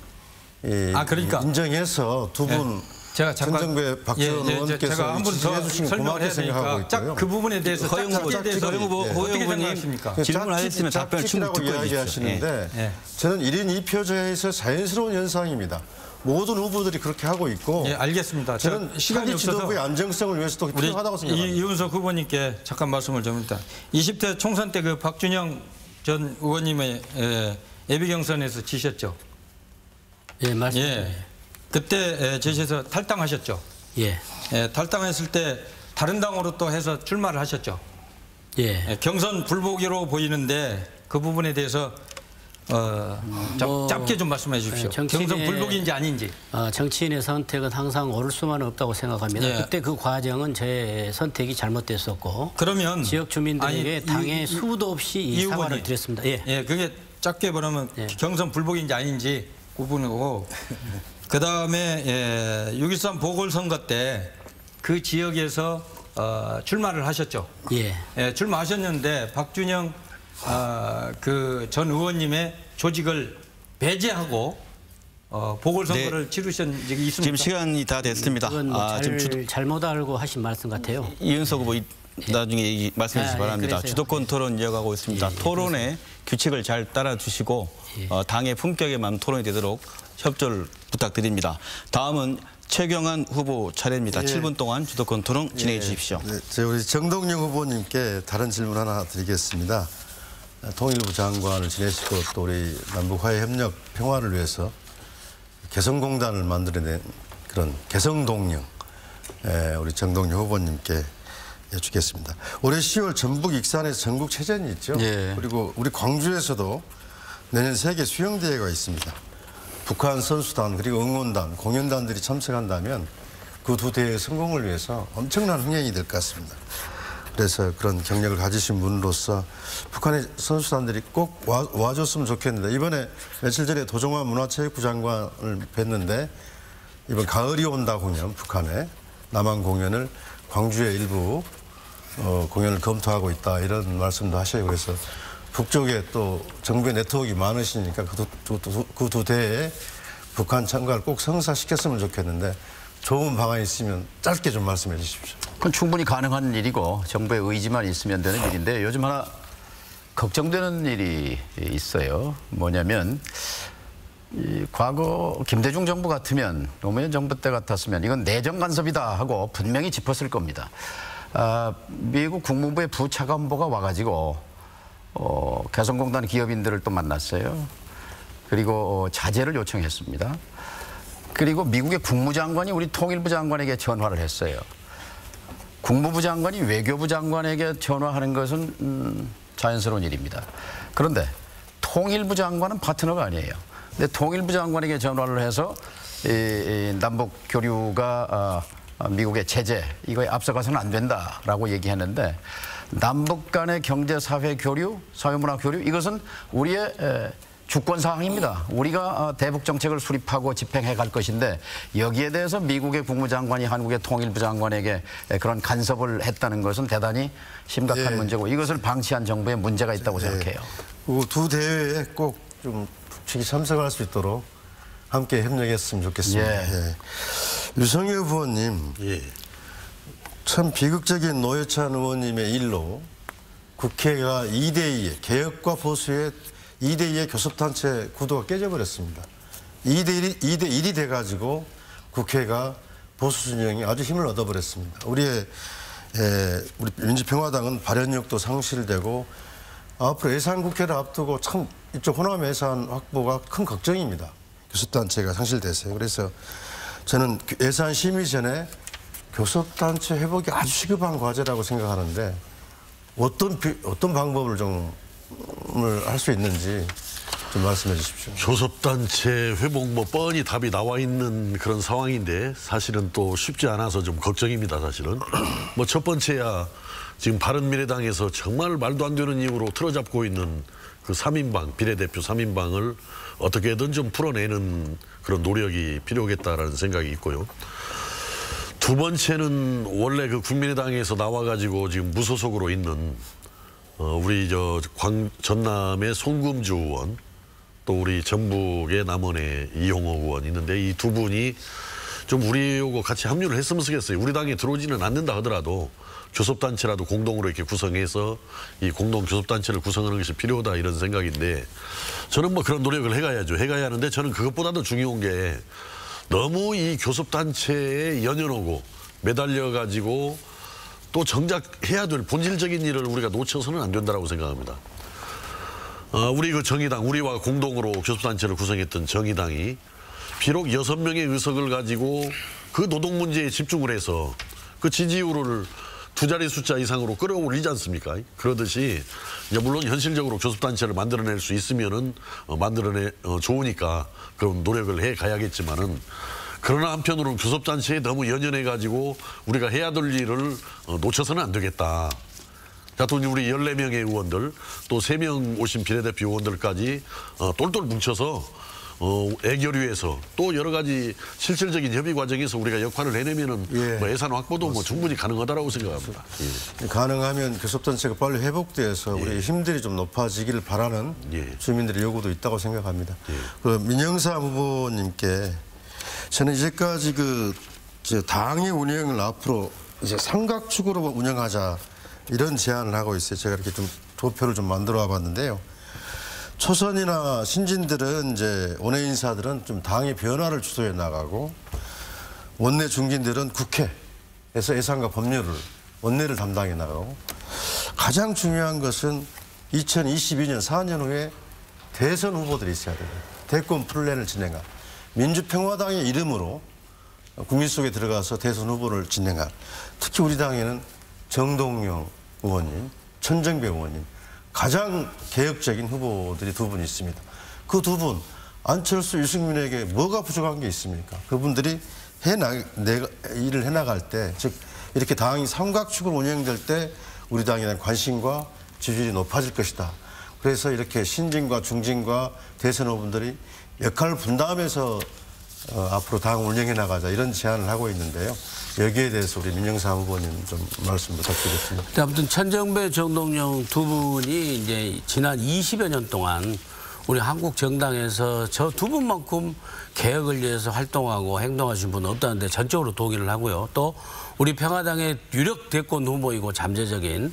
그러니까. 인정해서 두 분 제가 잠깐 천정배 박지원 의원께서 제가 한 번 지지해 더 주신 거 설명을 고맙게 해야 생각하고 되니까 있고요. 그 부분에 대해서 허영 후보, 어떻게 생각하십니까? 질문하셨으면 답변을 충분히 듣고 이야기하시는데 예. 저는 1인 2표제에서 자연스러운 현상입니다. 모든 후보들이 그렇게 하고 있고 예, 알겠습니다. 저는 시간이 차기 지도부의 없어서 안정성을 위해서도 우리 필요하다고 생각합니다. 이윤석 후보님께 잠깐 말씀을 좀 일단 20대 총선 때 그 박준영 전 의원님의 예비 경선에서 지셨죠? 예, 말씀드립니다. 예. 그때 지셔서 탈당하셨죠? 예. 예, 탈당했을 때 다른 당으로 또 해서 출마를 하셨죠? 예. 예, 경선 불복이로 보이는데 그 부분에 대해서 짧게 좀 말씀해 주십시오. 경선 불복인지 아닌지. 정치인의 선택은 항상 옳을 수만은 없다고 생각합니다. 예. 그때 그 과정은 제 선택이 잘못됐었고 그러면 지역 주민들에게 당에 수도 없이 이 사과를 후보님. 드렸습니다. 예. 예, 그게 짧게 말하면 예. 경선 불복인지 아닌지 부분이고 그 다음에 6.13 보궐선거 때 그 지역에서 출마를 하셨죠. 예. 예, 출마하셨는데 박준영 그 전 의원님의 조직을 배제하고 보궐선거를 치르신 적이 있습니까? 지금 시간이 다 됐습니다. 그건 잘못 알고 하신 말씀 같아요. 이윤석 후보 나중에 말씀해 주시기 바랍니다. 그래서요. 주도권 토론 이어가고 있습니다. 토론의 규칙을 잘 따라주시고 당의 품격에 맞는 토론이 되도록 협조를 부탁드립니다. 다음은 최경환 후보 차례입니다. 7분 동안 주도권 토론 진행해 주십시오. 네, 우리 정동영 후보님께 다른 질문 하나 드리겠습니다. 통일부 장관을 지내시고 또 우리 남북 화해 협력 평화를 위해서 개성공단을 만들어낸 그런 개성동령 우리 정동영 후보님께 여쭙겠습니다. 올해 10월 전북 익산에서 전국 체전이 있죠. 예. 그리고 우리 광주에서도 내년 세계 수영대회가 있습니다. 북한 선수단 그리고 응원단, 공연단들이 참석한다면 그 두 대회의 성공을 위해서 엄청난 흥행이 될 것 같습니다. 그래서 그런 경력을 가지신 분으로서 북한의 선수단들이 꼭 와줬으면 좋겠는데 이번에 며칠 전에 도종환 문화체육부 장관을 뵀는데 이번 가을이 온다 공연, 북한의 남한 공연을 광주의 일부 공연을 검토하고 있다 이런 말씀도 하셔요. 그래서 북쪽에 또 정부의 네트워크가 많으시니까 그 두 대회에 북한 참가를 꼭 성사시켰으면 좋겠는데 좋은 방안이 있으면 짧게 좀 말씀해 주십시오. 그건 충분히 가능한 일이고 정부의 의지만 있으면 되는 일인데 요즘 하나 걱정되는 일이 있어요. 뭐냐면 과거 김대중 정부 같으면 노무현 정부 때 같았으면 이건 내정 간섭이다 하고 분명히 짚었을 겁니다. 미국 국무부의 부차관보가 와가지고 개성공단 기업인들을 또 만났어요. 그리고 자제를 요청했습니다. 그리고 미국의 국무장관이 우리 통일부 장관에게 전화를 했어요. 국무부 장관이 외교부 장관에게 전화하는 것은 자연스러운 일입니다. 그런데 통일부 장관은 파트너가 아니에요. 근데 통일부 장관에게 전화를 해서 남북 교류가 미국의 제재 이거에 앞서가서는 안 된다라고 얘기했는데 남북 간의 경제, 사회 교류, 사회문화 교류 이것은 우리의 주권 사항입니다. 우리가 대북 정책을 수립하고 집행해 갈 것인데 여기에 대해서 미국의 국무장관이 한국의 통일부 장관에게 그런 간섭을 했다는 것은 대단히 심각한 문제고 이것을 방치한 정부에 문제가 있다고 생각해요. 그 두 대회에 꼭 좀 북측이 참석할 수 있도록 함께 협력했으면 좋겠습니다. 유성열 후보님, 참 비극적인 노회찬 의원님의 일로 국회가 2대2의 개혁과 보수의 2대2의 교섭단체 구도가 깨져버렸습니다. 2대1이 돼가지고 국회가 보수 진영이 아주 힘을 얻어버렸습니다. 우리 민주평화당은 발언력도 상실되고 앞으로 예산국회를 앞두고 참 이쪽 호남 예산 확보가 큰 걱정입니다. 교섭단체가 상실됐어요. 그래서 저는 예산 심의 전에 교섭단체 회복이 아주 시급한 과제라고 생각하는데 어떤 방법을 좀 할 수 있는지 좀 말씀해 주십시오. 교섭단체 회복 뭐 뻔히 답이 나와 있는 그런 상황인데 사실은 또 쉽지 않아서 좀 걱정입니다. 사실은 뭐 첫 번째야 지금 바른미래당에서 정말 말도 안 되는 이유로 틀어잡고 있는 그 3인방 비례대표 3인방을 어떻게든 좀 풀어내는 그런 노력이 필요하겠다라는 생각이 있고요. 두 번째는 원래 그 국민의당에서 나와가지고 지금 무소속으로 있는 우리 전남의 송금주 의원 또 우리 전북의 남원의 이용호 의원 있는데 이 두 분이 좀 우리하고 같이 합류를 했으면 좋겠어요. 우리 당에 들어오지는 않는다 하더라도 교섭단체라도 공동으로 이렇게 구성해서 이 공동 교섭단체를 구성하는 것이 필요하다 이런 생각인데 저는 뭐 그런 노력을 해가야 하는데 저는 그것보다도 중요한 게 너무 이 교섭단체에 연연하고 매달려가지고 또 정작 해야 될 본질적인 일을 우리가 놓쳐서는 안 된다고 생각합니다. 우리 그 정의당, 우리와 공동으로 교섭단체를 구성했던 정의당이 비록 6명의 의석을 가지고 그 노동 문제에 집중을 해서 그 지지율을 두 자리 숫자 이상으로 끌어올리지 않습니까? 그러듯이 이제 물론 현실적으로 교섭단체를 만들어낼 수 있으면은 좋으니까 그런 노력을 해 가야겠지만은 그러나 한편으로는 교섭단체에 너무 연연해가지고 우리가 해야 될 일을 놓쳐서는 안 되겠다. 자, 또 우리 14명의 의원들 또 3명 오신 비례대표 의원들까지 똘똘 뭉쳐서 애교류에서 또 여러 가지 실질적인 협의 과정에서 우리가 역할을 해내면은 뭐 예산 확보도 뭐 충분히 가능하다라고 생각합니다. 가능하면 교섭단체가 빨리 회복돼서 우리 힘들이 좀 높아지기를 바라는 주민들의 요구도 있다고 생각합니다. 그 민영삼 후보님께 저는 이제까지 당의 운영을 앞으로 이제 삼각축으로 운영하자 이런 제안을 하고 있어요. 제가 이렇게 좀 도표를 좀 만들어 와봤는데요. 초선이나 신진들은 이제 원외 인사들은 좀 당의 변화를 주도해 나가고 원내 중진들은 국회에서 예산과 법률을 원내를 담당해 나가고 가장 중요한 것은 2022년 4년 후에 대선 후보들이 있어야 돼요. 대권 플랜을 진행할 민주평화당의 이름으로 국민 속에 들어가서 대선 후보를 진행할 특히 우리 당에는 정동영 의원님, 천정배 의원님 가장 개혁적인 후보들이 두 분 있습니다. 그 두 분 안철수, 유승민에게 뭐가 부족한 게 있습니까? 그분들이 일을 해나갈 때, 즉 이렇게 당이 삼각축으로 운영될 때 우리 당에 대한 관심과 지지율이 높아질 것이다. 그래서 이렇게 신진과 중진과 대선 후보들이 역할을 분담해서 앞으로 당 운영해 나가자 이런 제안을 하고 있는데요. 여기에 대해서 우리 민영삼 후보님 좀 말씀 부탁드리겠습니다. 아무튼 천정배, 정동영 두 분이 이제 지난 20여 년 동안 우리 한국 정당에서 저 두 분만큼 개혁을 위해서 활동하고 행동하신 분은 없다는데 전적으로 동의를 하고요. 또 우리 평화당의 유력 대권 후보이고 잠재적인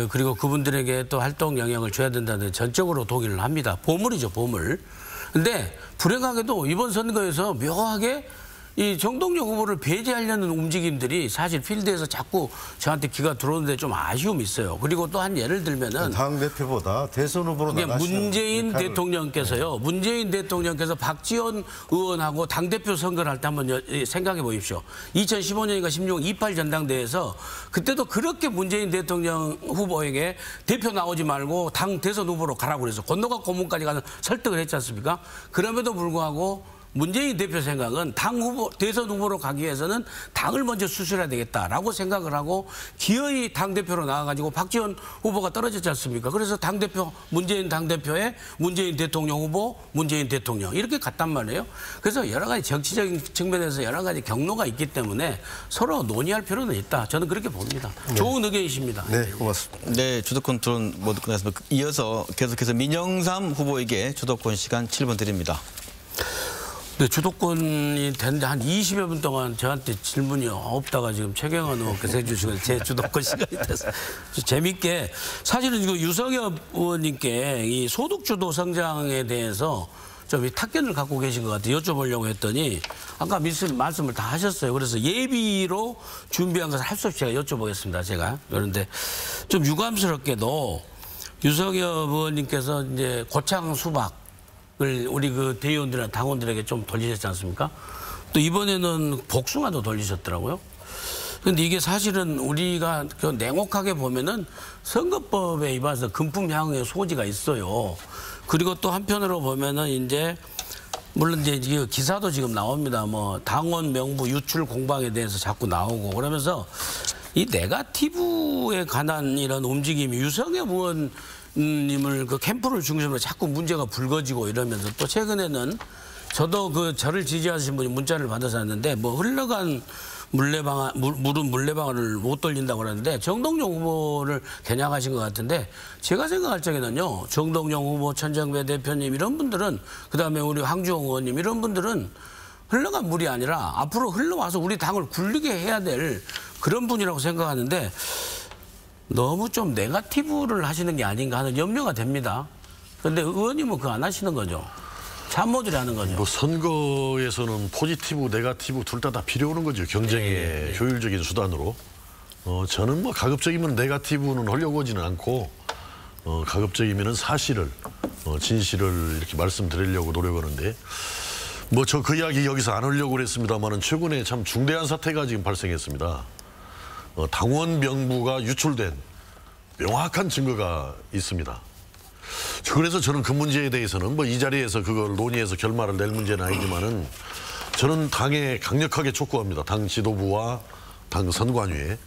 그리고 그분들에게 또 활동 영향을 줘야 된다는데 전적으로 동의를 합니다. 보물이죠, 보물. 근데 불행하게도 이번 선거에서 묘하게 이 정동영 후보를 배제하려는 움직임들이 사실 필드에서 자꾸 저한테 귀가 들어오는데 좀 아쉬움이 있어요. 그리고 또 한 예를 들면은 당 대표보다 대선 후보로 나가시는 문재인 대통령께서요. 문재인 대통령께서 박지원 의원하고 당대표 선거를 할 때 한번 생각해 보십시오. 2015년인가 16 28 전당대회에서 그때도 그렇게 문재인 대통령 후보에게 대표 나오지 말고 당 대선 후보로 가라고 그래서 건너가 고문까지 가서 설득을 했지 않습니까? 그럼에도 불구하고 문재인 대표 생각은 당 후보, 대선 후보로 가기 위해서는 당을 먼저 수술해야 되겠다라고 생각을 하고 기어이 당대표로 나와가지고 박지원 후보가 떨어졌지 않습니까? 그래서 당대표, 문재인 당대표에 문재인 대통령 후보, 문재인 대통령 이렇게 갔단 말이에요. 그래서 여러 가지 정치적인 측면에서 여러 가지 경로가 있기 때문에 서로 논의할 필요는 있다. 저는 그렇게 봅니다. 네. 좋은 의견이십니다. 네, 고맙습니다. 네, 주도권 토론 모두 끝났습니다. 이어서 계속해서 민영삼 후보에게 주도권 시간 7분 드립니다. 네, 주도권이 됐는데 한 20여 분 동안 저한테 질문이 없다가 지금 최경환 의원께서 해주시고 제 주도권 시간이 됐어요. 재밌게 사실은 이거 유석엽 의원님께 이 소득주도 성장에 대해서 좀 탁견을 갖고 계신 것 같아요. 여쭤보려고 했더니 아까 말씀을 다 하셨어요. 그래서 예비로 준비한 것을 할 수 없이 제가 여쭤보겠습니다. 제가. 그런데 좀 유감스럽게도 유석엽 의원님께서 이제 고창 수박 을 우리 그 대의원들이나 당원들에게 좀 돌리셨지 않습니까? 또 이번에는 복숭아도 돌리셨더라고요. 근데 이게 사실은 우리가 그 냉혹하게 보면은 선거법에 위반해서 금품향후의 소지가 있어요. 그리고 또 한편으로 보면은 이제 물론 이제 기사도 지금 나옵니다. 뭐 당원 명부 유출 공방에 대해서 자꾸 나오고 그러면서 이 네거티브에 관한 이런 움직임이 유석엽 의원 님을 그 캠프를 중심으로 자꾸 문제가 불거지고 이러면서 또 최근에는 저도 그 저를 지지하신 분이 문자를 받아서 왔는데 뭐 흘러간 물은 물레방아를 못 돌린다고 그러는데 정동영 후보를 겨냥하신 것 같은데 제가 생각할 적에는요 정동영 후보, 천정배 대표님 이런 분들은 그다음에 우리 황주홍 의원님 이런 분들은 흘러간 물이 아니라 앞으로 흘러와서 우리 당을 굴리게 해야 될 그런 분이라고 생각하는데 너무 좀 네거티브를 하시는 게 아닌가 하는 염려가 됩니다. 그런데 의원님은 그거 안 하시는 거죠. 참모들이 하는 거죠. 뭐 선거에서는 포지티브, 네거티브 둘 다 필요한 거죠. 경쟁의 효율적인 수단으로. 저는 뭐 가급적이면 네거티브는 하려고 하지는 않고 가급적이면 사실을, 진실을 이렇게 말씀드리려고 노력하는데 뭐 저 그 이야기 여기서 안 하려고 그랬습니다만은 최근에 참 중대한 사태가 지금 발생했습니다. 당원 명부가 유출된 명확한 증거가 있습니다. 그래서 저는 그 문제에 대해서는 뭐 이 자리에서 그걸 논의해서 결말을 낼 문제는 아니지만은 저는 당에 강력하게 촉구합니다. 당 지도부와 당 선관위에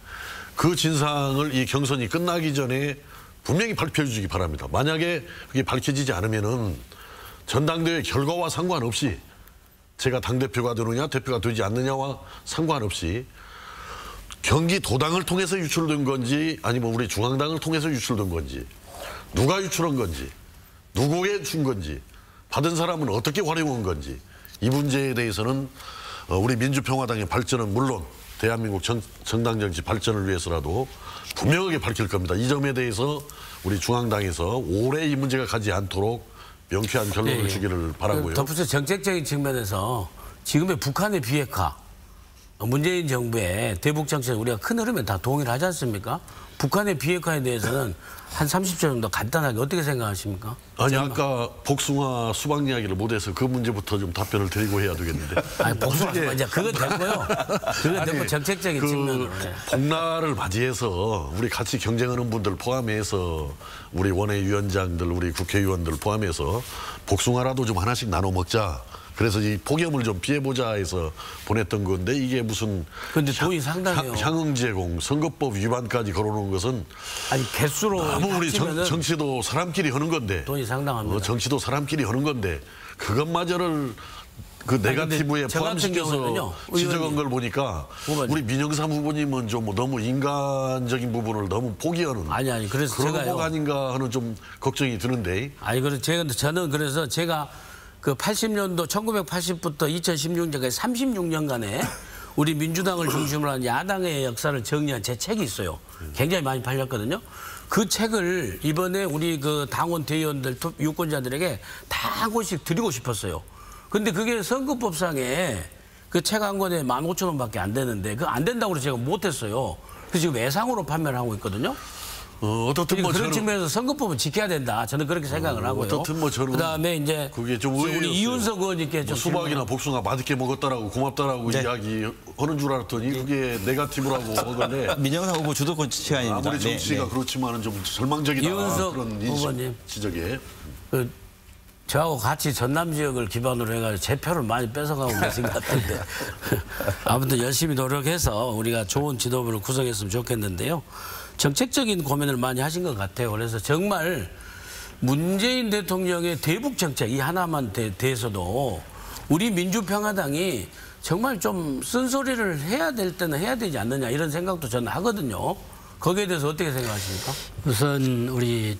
그 진상을 이 경선이 끝나기 전에 분명히 발표해 주기 바랍니다. 만약에 그게 밝혀지지 않으면은 전당대회 결과와 상관없이 제가 당대표가 되느냐 대표가 되지 않느냐와 상관없이 경기도당을 통해서 유출된 건지 아니면 우리 중앙당을 통해서 유출된 건지 누가 유출한 건지 누구에게 준 건지 받은 사람은 어떻게 활용한 건지 이 문제에 대해서는 우리 민주평화당의 발전은 물론 대한민국 정당 정치 발전을 위해서라도 분명하게 밝힐 겁니다. 이 점에 대해서 우리 중앙당에서 오래 이 문제가 가지 않도록 명쾌한 결론을 주기를 바라고요. 덧붙여 정책적인 측면에서 지금의 북한의 비핵화, 문재인 정부의 대북 정책 우리가 큰 흐름에 다 동의를 하지 않습니까? 북한의 비핵화에 대해서는 한 30초 정도 간단하게 어떻게 생각하십니까? 아니 아까 복숭아 수박 이야기를 못해서 그 문제부터 좀 답변을 드리고 해야 되겠는데. 아니 복숭아 이제 그건 됐고요. 그건 됐고 정책적인 측면으로. 복날을 맞이해서 우리 같이 경쟁하는 분들 포함해서 우리 원외위원장들, 우리 국회의원들 포함해서 복숭아라도 좀 하나씩 나눠 먹자. 그래서 이 폭염을 좀 피해보자 해서 보냈던 건데 이게 무슨 근데 돈이 상당해요. 향응 제공, 선거법 위반까지 걸어놓은 것은 아니 개수로 아무 우리 정치도 사람끼리 하는 건데 돈이 상당합니다. 정치도 사람끼리 하는 건데 그것마저를 그 네거티브에 포함시켜서 지적한 걸 보니까 우리 민영삼 후보님은 좀 너무 인간적인 부분을 너무 포기하는 아니 그래서 그런 제가요. 거 아닌가 하는 좀 걱정이 드는데. 아니 그래서 저는 그래서 제가 그 80년도 1980부터 2016년까지 36년간에 우리 민주당을 중심으로 한 야당의 역사를 정리한 제 책이 있어요. 굉장히 많이 팔렸거든요. 그 책을 이번에 우리 그 당원 대의원들 유권자들에게 다 한 권씩 드리고 싶었어요. 근데 그게 선거법상에 그 책 한 권에 15,000원밖에 안 되는데 그거 안 된다고 해서 제가 못했어요. 그래서 지금 외상으로 판매를 하고 있거든요. 어떻든 뭐 그런 측면에서 선거법은 지켜야 된다. 저는 그렇게 생각을 하고요. 어떻든 뭐 저는 그다음에 이제 그게 좀 의외였어요. 우리 이윤석 의원님께 좀 수박이나 복숭아 맛있게 먹었다라고 고맙다라고 이야기하는 줄 알았더니 그게 네거티브라고 하던데. 민영삼 후보 주도권 시간입니다. 아무리 정치가 그렇지만은 좀 절망적이다. 이윤석 그런 후보님 지적에. 저하고 같이 전남 지역을 기반으로 해가지고 제 표를 많이 뺏어가고 계신 것 같은데 아무튼 열심히 노력해서 우리가 좋은 지도부를 구성했으면 좋겠는데요. 정책적인 고민을 많이 하신 것 같아요. 그래서 정말 문재인 대통령의 대북 정책 이 하나만 대해서도 우리 민주평화당이 정말 좀 쓴소리를 해야 될 때는 해야 되지 않느냐 이런 생각도 저는 하거든요. 거기에 대해서 어떻게 생각하십니까? 우선 우리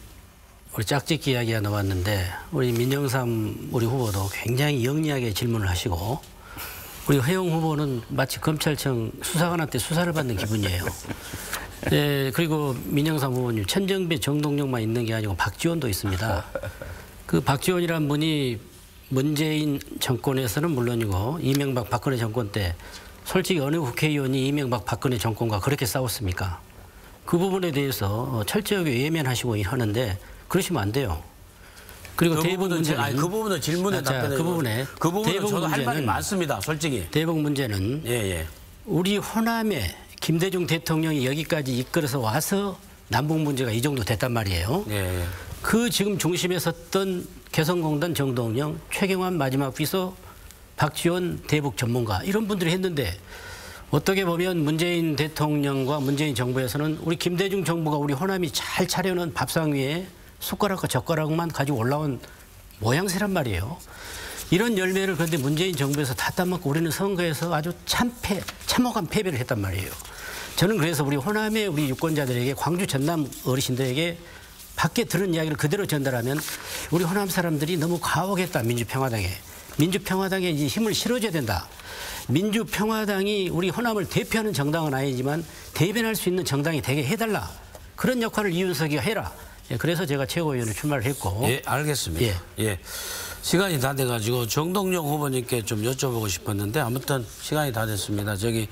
짝짓기 이야기가 나왔는데 우리 민영삼 우리 후보도 굉장히 영리하게 질문을 하시고 우리 허영 후보는 마치 검찰청 수사관한테 수사를 받는 기분이에요. 네, 그리고 민영삼 후보님 천정배 정동영만 있는 게 아니고 박지원도 있습니다. 그 박지원이란 분이 문재인 정권에서는 물론이고 이명박 박근혜 정권 때 솔직히 어느 국회의원이 이명박 박근혜 정권과 그렇게 싸웠습니까? 그 부분에 대해서 철저하게 외면하시고 하는데 그러시면 안 돼요. 그리고 그 대북 문제는 그 부분은 질문에 답변해. 그 부분에 저도 할 말이 많습니다. 솔직히. 대북 문제는 우리 호남에 김대중 대통령이 여기까지 이끌어서 와서 남북 문제가 이 정도 됐단 말이에요. 그 지금 중심에 섰던 개성공단 정동영, 최경환 마지막 비서, 박지원 대북 전문가 이런 분들이 했는데 어떻게 보면 문재인 대통령과 문재인 정부에서는 우리 김대중 정부가 우리 호남이 잘 차려놓은 밥상 위에 숟가락과 젓가락만 가지고 올라온 모양새란 말이에요. 이런 열매를 그런데 문재인 정부에서 다 따먹고 우리는 선거에서 아주 참혹한 패배를 했단 말이에요. 저는 그래서 우리 호남의 우리 유권자들에게 광주 전남 어르신들에게 밖에 들은 이야기를 그대로 전달하면 우리 호남 사람들이 너무 과혹했다. 민주평화당에. 민주평화당에 이제 힘을 실어줘야 된다. 민주평화당이 우리 호남을 대표하는 정당은 아니지만 대변할 수 있는 정당이 되게 해달라. 그런 역할을 이윤석이가 해라. 그래서 제가 최고위원을 출마를 했고. 예, 알겠습니다. 시간이 다 돼가지고 정동영 후보님께 좀 여쭤보고 싶었는데 아무튼 시간이 다 됐습니다. 저기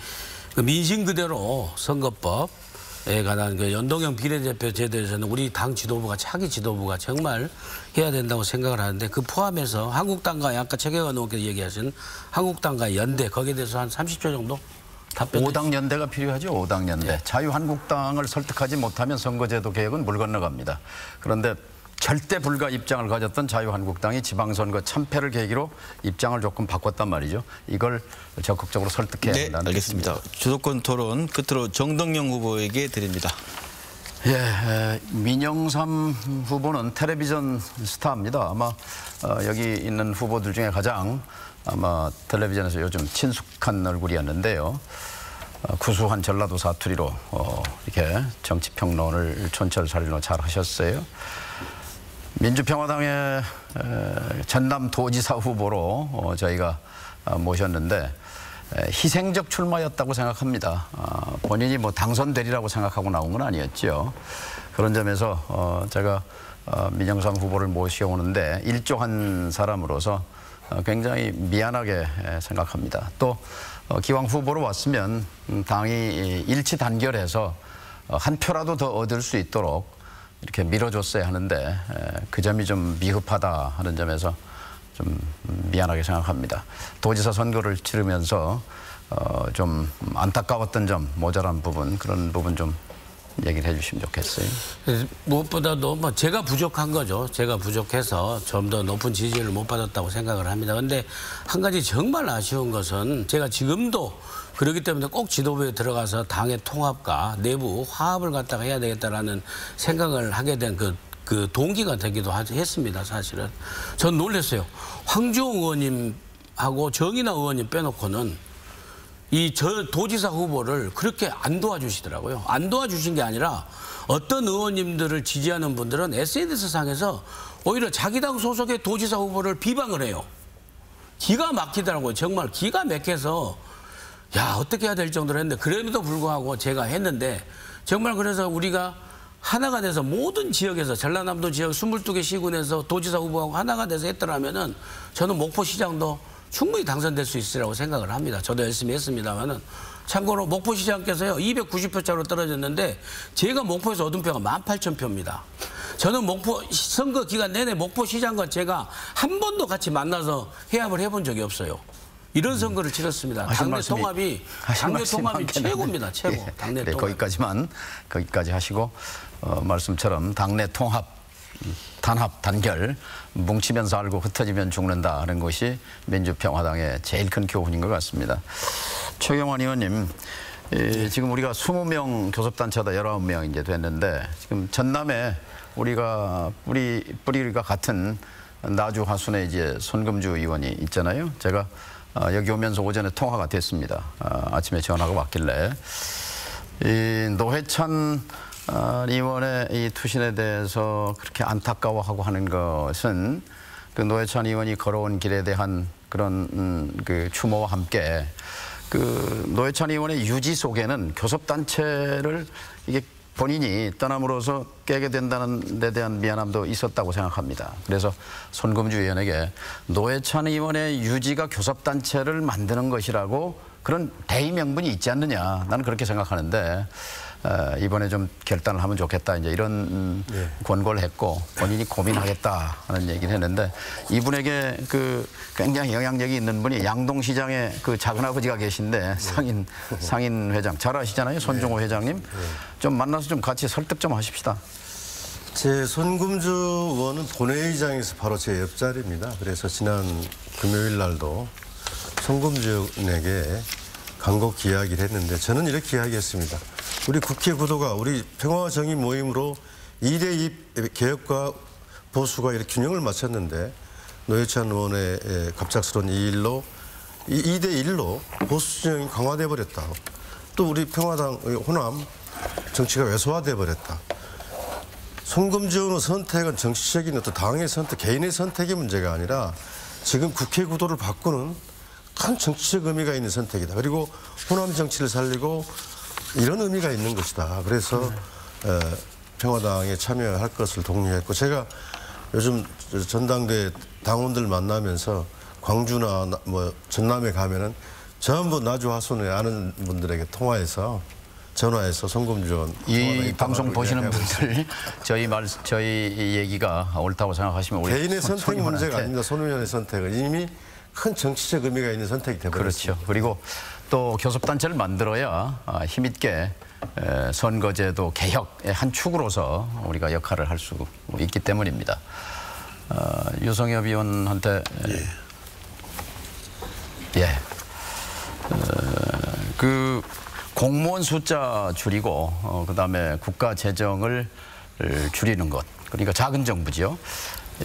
그 민심 그대로 선거법에 관한 그 연동형 비례대표 제도에서는 우리 당 지도부가 차기 지도부가 정말 해야 된다고 생각을 하는데 그 포함해서 한국당과 아까 최경환 의원께서 얘기하신 한국당과 연대 거기에 대해서 한 30초 정도 답변. 5당 연대가 필요하죠. 5당 연대. 자유한국당을 설득하지 못하면 선거제도 개혁은 물 건너갑니다. 그런데 절대 불가 입장을 가졌던 자유한국당이 지방선거 참패를 계기로 입장을 조금 바꿨단 말이죠. 이걸 적극적으로 설득해야 한다는 알겠습니다. 뜻입니다. 주도권 토론 끝으로 정동영 후보에게 드립니다. 민영삼 후보는 텔레비전 스타입니다. 아마 여기 있는 후보들 중에 가장 아마 텔레비전에서 요즘 친숙한 얼굴이었는데요. 구수한 전라도 사투리로 이렇게 정치평론을 촌철살인으로 잘 하셨어요. 민주평화당의 전남도지사 후보로 저희가 모셨는데 희생적 출마였다고 생각합니다. 본인이 뭐 당선되리라고 생각하고 나온 건 아니었죠. 그런 점에서 제가 민영삼 후보를 모셔오는데 일조한 사람으로서 굉장히 미안하게 생각합니다. 또 기왕 후보로 왔으면 당이 일치 단결해서 한 표라도 더 얻을 수 있도록 이렇게 밀어줬어야 하는데 그 점이 좀 미흡하다 하는 점에서 좀 미안하게 생각합니다. 도지사 선거를 치르면서 좀 안타까웠던 점, 모자란 부분, 그런 부분 좀 얘기를 해주시면 좋겠어요. 무엇보다도 뭐 제가 부족한 거죠. 제가 부족해서 좀 더 높은 지지를 못 받았다고 생각을 합니다. 그런데 한 가지 정말 아쉬운 것은 제가 지금도 그렇기 때문에 꼭 지도부에 들어가서 당의 통합과 내부 화합을 갖다가 해야 되겠다라는 생각을 하게 된 그 동기가 되기도 했습니다. 사실은. 전 놀랐어요. 황주홍 의원님하고 정인아 의원님 빼놓고는 이 도지사 후보를 그렇게 안 도와주시더라고요. 안 도와주신 게 아니라 어떤 의원님들을 지지하는 분들은 SNS상에서 오히려 자기 당 소속의 도지사 후보를 비방을 해요. 기가 막히더라고요. 정말 기가 막혀서 야, 어떻게 해야 될 정도로 했는데 그럼에도 불구하고 제가 했는데 정말 그래서 우리가 하나가 돼서 모든 지역에서 전라남도 지역 22개 시군에서 도지사 후보하고 하나가 돼서 했더라면은 저는 목포시장도 충분히 당선될 수 있으라고 생각을 합니다. 저도 열심히 했습니다만은 참고로 목포시장께서요 290표 차로 떨어졌는데 제가 목포에서 얻은 표가 18,000표입니다. 저는 목포 선거 기간 내내 목포시장과 제가 한 번도 같이 만나서 회합을 해본 적이 없어요. 이런 선거를 치렀습니다. 당내 통합이 최고입니다. 최고. 예, 당내 그래, 통합. 거기까지 하시고 말씀처럼 당내 통합, 단합, 단결, 뭉치면 살고 흩어지면 죽는다 하는 것이 민주평화당의 제일 큰 교훈인 것 같습니다. 최경환 의원님, 지금 우리가 20명 교섭단체다 19명 이제 됐는데 지금 전남에 우리가 뿌리가 같은 나주 화순에 이제 손금주 의원이 있잖아요. 제가 여기 오면서 오전에 통화가 됐습니다. 아침에 전화가 왔길래 이 노회찬 의원의 이 투신에 대해서 그렇게 안타까워하고 하는 것은 그 노회찬 의원이 걸어온 길에 대한 그런 그 추모와 함께 그 노회찬 의원의 유지 속에는 교섭단체를 이게 본인이 떠남으로써 깨게 된다는 데 대한 미안함도 있었다고 생각합니다. 그래서 손금주 의원에게 노회찬 의원의 유지가 교섭단체를 만드는 것이라고 그런 대의 명분이 있지 않느냐. 나는 그렇게 생각하는데 이번에 좀 결단을 하면 좋겠다. 이제 이런 권고를 했고 본인이 고민하겠다 하는 얘기를 했는데 이분에게 그 굉장히 영향력이 있는 분이 양동시장에 그 작은아버지가 계신데 상인 회장 잘 아시잖아요. 손종호 회장님. 좀 만나서 좀 같이 설득 좀 하십시다. 제 손금주 의원은 본회의장에서 바로 제 옆자리입니다. 그래서 지난 금요일 날도 손금주 의원에게 간곡히 이야기를 했는데 저는 이렇게 이야기했습니다. 우리 국회 구도가 우리 평화와 정의 모임으로 2대2 개혁과 보수가 이렇게 균형을 맞췄는데 노회찬 의원의 갑작스러운 이 일로 2대1로 보수 진영이 강화돼 버렸다. 또 우리 평화당의 호남 정치가 왜소화돼 버렸다. 손금주 의원의 선택은 정치적인 어떤 당의 선택, 개인의 선택의 문제가 아니라 지금 국회 구도를 바꾸는 큰 정치적 의미가 있는 선택이다. 그리고 호남 정치를 살리고 이런 의미가 있는 것이다. 그래서 평화당에 참여할 것을 독려했고 제가 요즘 전당대 당원들 만나면서 광주나 뭐 전남에 가면은 전부 나주 화순에 아는 분들에게 전화해서 손금주 의원 이 방송 보시는 분들 저희 얘기가 옳다고 생각하시면 우리 개인의 선택 문제가 아닙니다. 손 의원의 선택은 이미 큰 정치적 의미가 있는 선택이 되버렸습니다. 그렇죠. 그리고 또 교섭단체를 만들어야 힘있게 선거제도 개혁의 한 축으로서 우리가 역할을 할 수 있기 때문입니다. 유성엽 의원한테 그 공무원 숫자 줄이고 그다음에 국가 재정을 줄이는 것 그러니까 작은 정부죠.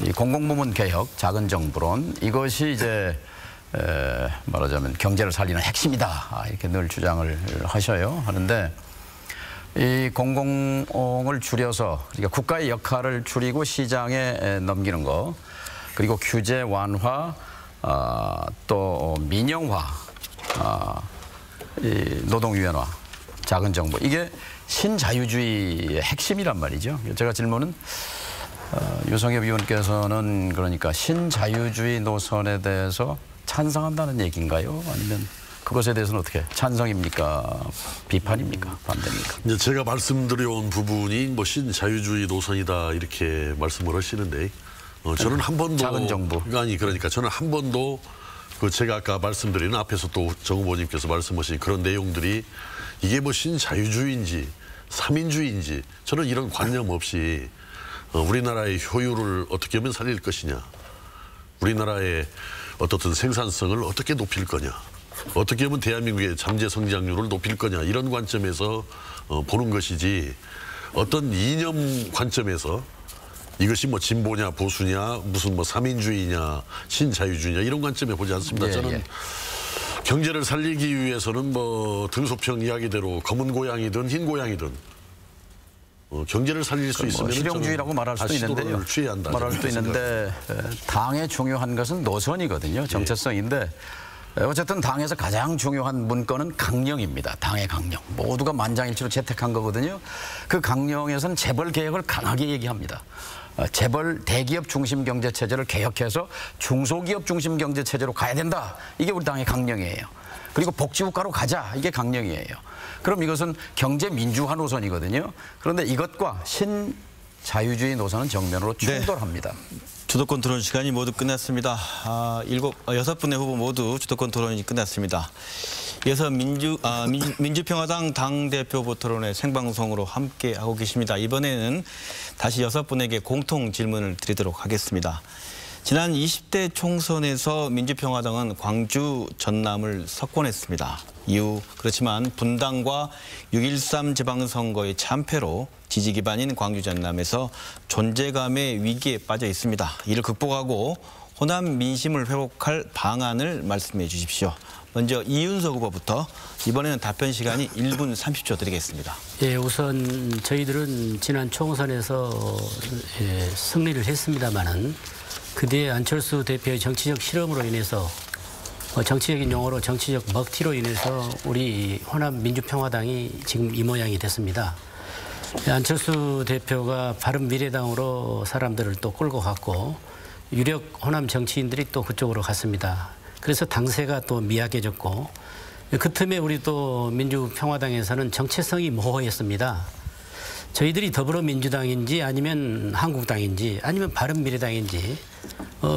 이 공공부문 개혁, 작은 정부론 이것이 이제 말하자면 경제를 살리는 핵심이다 이렇게 늘 주장을 하셔요. 하는데 이 공공을 줄여서 그러니까 국가의 역할을 줄이고 시장에 넘기는 거 그리고 규제 완화 또 민영화 이 노동유연화 작은 정부 이게 신자유주의의 핵심이란 말이죠. 제가 질문은 유성엽 의원께서는 그러니까 신자유주의 노선에 대해서 찬성한다는 얘기인가요? 아니면 그것에 대해서는 어떻게 찬성입니까? 비판입니까? 반대입니까? 이제 제가 말씀드려온 부분이 뭐 신자유주의 노선이다 이렇게 말씀을 하시는데 저는 한 번도 작은 정부. 아니 그러니까 저는 한 번도 그 제가 아까 말씀드린 앞에서 또 정 후보님께서 말씀하신 그런 내용들이 이게 뭐 신자유주의인지 삼인주의인지 저는 이런 관념 없이 우리나라의 효율을 어떻게 하면 살릴 것이냐, 우리나라의 어떻든 생산성을 어떻게 높일 거냐, 어떻게 하면 대한민국의 잠재 성장률을 높일 거냐 이런 관점에서 보는 것이지 어떤 이념 관점에서 이것이 뭐 진보냐 보수냐 무슨 뭐 삼인주의냐 신자유주의냐 이런 관점에 보지 않습니다. 저는 경제를 살리기 위해서는 뭐 등소평 이야기대로 검은 고양이든 흰 고양이든 경제를 살릴 수 있으면 실용주의라고 말할 수도 있는데요. 취해야 한다. 말할 수도 있는데 당의 중요한 것은 노선이거든요. 정체성인데 어쨌든 당에서 가장 중요한 문건은 강령입니다. 당의 강령. 모두가 만장일치로 채택한 거거든요. 그 강령에서는 재벌 개혁을 강하게 얘기합니다. 재벌 대기업 중심 경제 체제를 개혁해서 중소기업 중심 경제 체제로 가야 된다. 이게 우리 당의 강령이에요. 그리고 복지국가로 가자. 이게 강령이에요. 그럼 이것은 경제 민주화 노선이거든요. 그런데 이것과 신자유주의 노선은 정면으로 충돌합니다. 주도권 토론 시간이 모두 끝났습니다. 6분의 후보 모두 주도권 토론이 끝났습니다. 이어서 민주평화당 당대표 후보 토론회 생방송으로 함께 하고 계십니다. 이번에는 다시 6분에게 공통 질문을 드리도록 하겠습니다. 지난 20대 총선에서 민주평화당은 광주 전남을 석권했습니다. 이후 그렇지만 분당과 6.13 지방선거의 참패로 지지 기반인 광주 전남에서 존재감의 위기에 빠져 있습니다. 이를 극복하고 호남 민심을 회복할 방안을 말씀해 주십시오. 먼저 이윤석 후보부터 이번에는 답변 시간이 1분 30초 드리겠습니다. 예, 우선 저희들은 지난 총선에서 승리를 했습니다마는 그 뒤에 안철수 대표의 정치적 실험으로 인해서 정치적인 용어로 정치적 먹튀로 인해서 우리 호남 민주평화당이 지금 이 모양이 됐습니다. 안철수 대표가 바른미래당으로 사람들을 또 끌고 갔고 유력 호남 정치인들이 또 그쪽으로 갔습니다. 그래서 당세가 또 미약해졌고 그 틈에 우리 또 민주평화당에서는 정체성이 모호했습니다. 저희들이 더불어민주당인지 아니면 한국당인지 아니면 바른미래당인지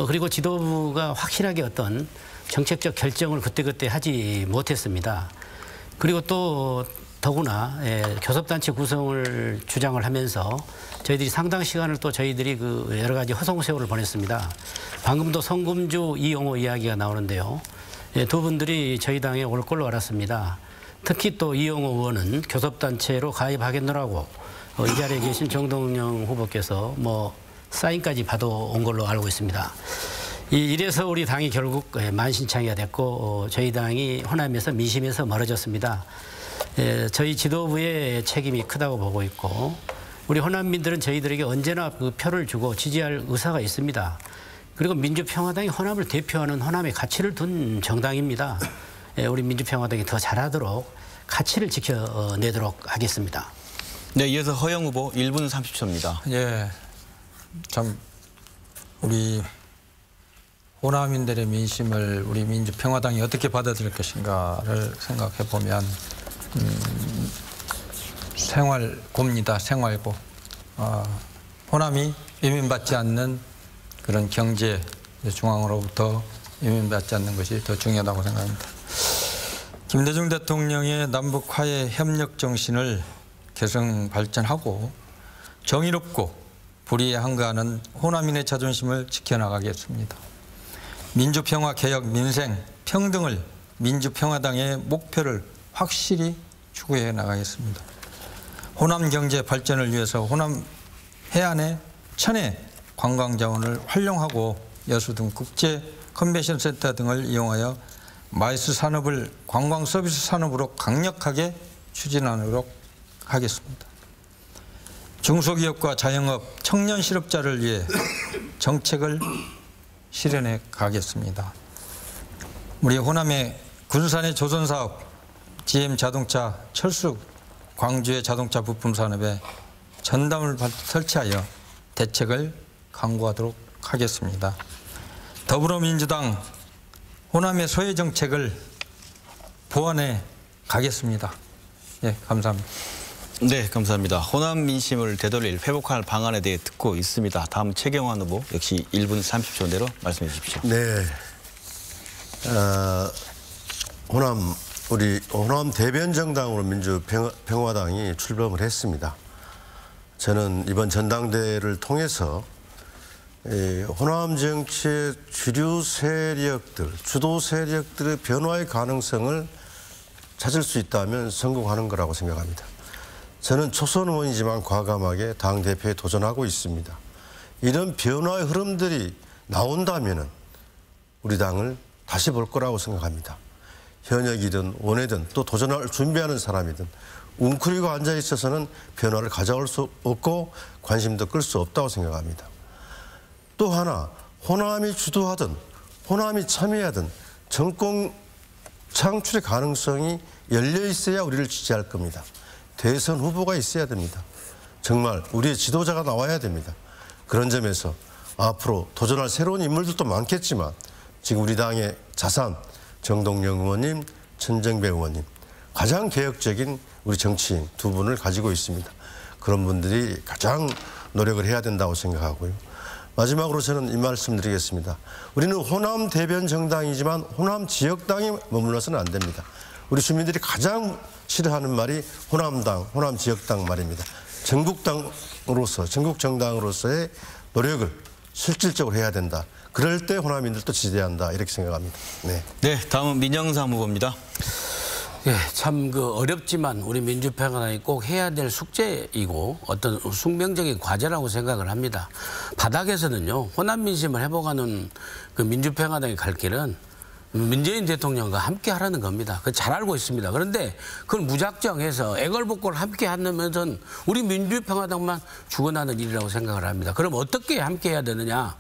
그리고 지도부가 확실하게 어떤 정책적 결정을 그때그때 하지 못했습니다. 그리고 또 더구나 교섭단체 구성을 주장을 하면서 저희들이 상당 시간을 또 저희들이 그 여러 가지 허송세월을 보냈습니다. 방금도 성금주 이용호 이야기가 나오는데요. 두 분들이 저희 당에 올 걸로 알았습니다. 특히 또 이용호 의원은 교섭단체로 가입하겠노라고 이 자리에 계신 정동영 후보께서 뭐 사인까지 받아온 걸로 알고 있습니다. 이래서 우리 당이 결국 만신창이가 됐고 저희 당이 호남에서 민심에서 멀어졌습니다. 저희 지도부의 책임이 크다고 보고 있고 우리 호남민들은 저희들에게 언제나 그 표를 주고 지지할 의사가 있습니다. 그리고 민주평화당이 호남을 대표하는 호남의 가치를 둔 정당입니다. 우리 민주평화당이 더 잘하도록 가치를 지켜내도록 하겠습니다. 네, 이어서 허영 후보 1분 30초입니다. 예, 참 우리 호남인들의 민심을 우리 민주평화당이 어떻게 받아들일 것인가를 생각해 보면 생활고입니다. 생활고. 호남이 외면받지 않는 그런 경제 중앙으로부터 외면받지 않는 것이 더 중요하다고 생각합니다. 김대중 대통령의 남북 화해 협력 정신을 개성 발전하고 정의롭고 불의에 항거하는 호남인의 자존심을 지켜나가겠습니다. 민주평화 개혁 민생 평등을 민주평화당의 목표를 확실히 추구해 나가겠습니다. 호남 경제 발전을 위해서 호남 해안의 천혜 관광자원을 활용하고 여수 등 국제 컨벤션 센터 등을 이용하여 마이스 산업을 관광 서비스 산업으로 강력하게 추진하도록 하겠습니다. 중소기업과 자영업, 청년 실업자를 위해 정책을 실현해 가겠습니다. 우리 호남의 군산의 조선사업, GM자동차, 철수, 광주의 자동차 부품 산업에 전담을 설치하여 대책을 강구하도록 하겠습니다. 더불어민주당 호남의 소외 정책을 보완해 가겠습니다. 예, 감사합니다. 네, 감사합니다. 호남 민심을 되돌릴 회복할 방안에 대해 듣고 있습니다. 다음 최경환 후보 역시 1분 30초 내로 말씀해 주십시오. 네. 우리 호남 대변 정당으로 민주평화당이 출범을 했습니다. 저는 이번 전당대회를 통해서 호남 정치의 주류 세력들, 주도 세력들의 변화의 가능성을 찾을 수 있다면 성공하는 거라고 생각합니다. 저는 초선 의원이지만 과감하게 당대표에 도전하고 있습니다. 이런 변화의 흐름들이 나온다면 우리 당을 다시 볼 거라고 생각합니다. 현역이든 원외든 또 도전할 준비하는 사람이든 웅크리고 앉아 있어서는 변화를 가져올 수 없고 관심도 끌 수 없다고 생각합니다. 또 하나, 호남이 주도하든 호남이 참여하든 정권 창출의 가능성이 열려 있어야 우리를 지지할 겁니다. 대선 후보가 있어야 됩니다. 정말 우리의 지도자가 나와야 됩니다. 그런 점에서 앞으로 도전할 새로운 인물들도 많겠지만 지금 우리 당의 자산 정동영 의원님, 천정배 의원님 가장 개혁적인 우리 정치인 두 분을 가지고 있습니다. 그런 분들이 가장 노력을 해야 된다고 생각하고요. 마지막으로 저는 이 말씀 드리겠습니다. 우리는 호남 대변 정당이지만 호남 지역당이 머물러서는 안 됩니다. 우리 주민들이 가장 싫어하는 말이 호남당, 호남 지역당 말입니다. 전국당으로서, 전국 정당으로서의 노력을 실질적으로 해야 된다. 그럴 때 호남인들도 지지한다. 이렇게 생각합니다. 네. 네, 다음은 민영삼 후보입니다. 예, 참 어렵지만 우리 민주평화당이 꼭 해야 될 숙제이고 어떤 숙명적인 과제라고 생각을 합니다. 바닥에서는요, 호남 민심을 회복하는 그 민주평화당이 갈 길은 문재인 대통령과 함께 하라는 겁니다. 그걸 잘 알고 있습니다. 그런데 그걸 무작정해서 애걸복걸 함께 하면서는 우리 민주평화당만 죽어나는 일이라고 생각을 합니다. 그럼 어떻게 함께 해야 되느냐?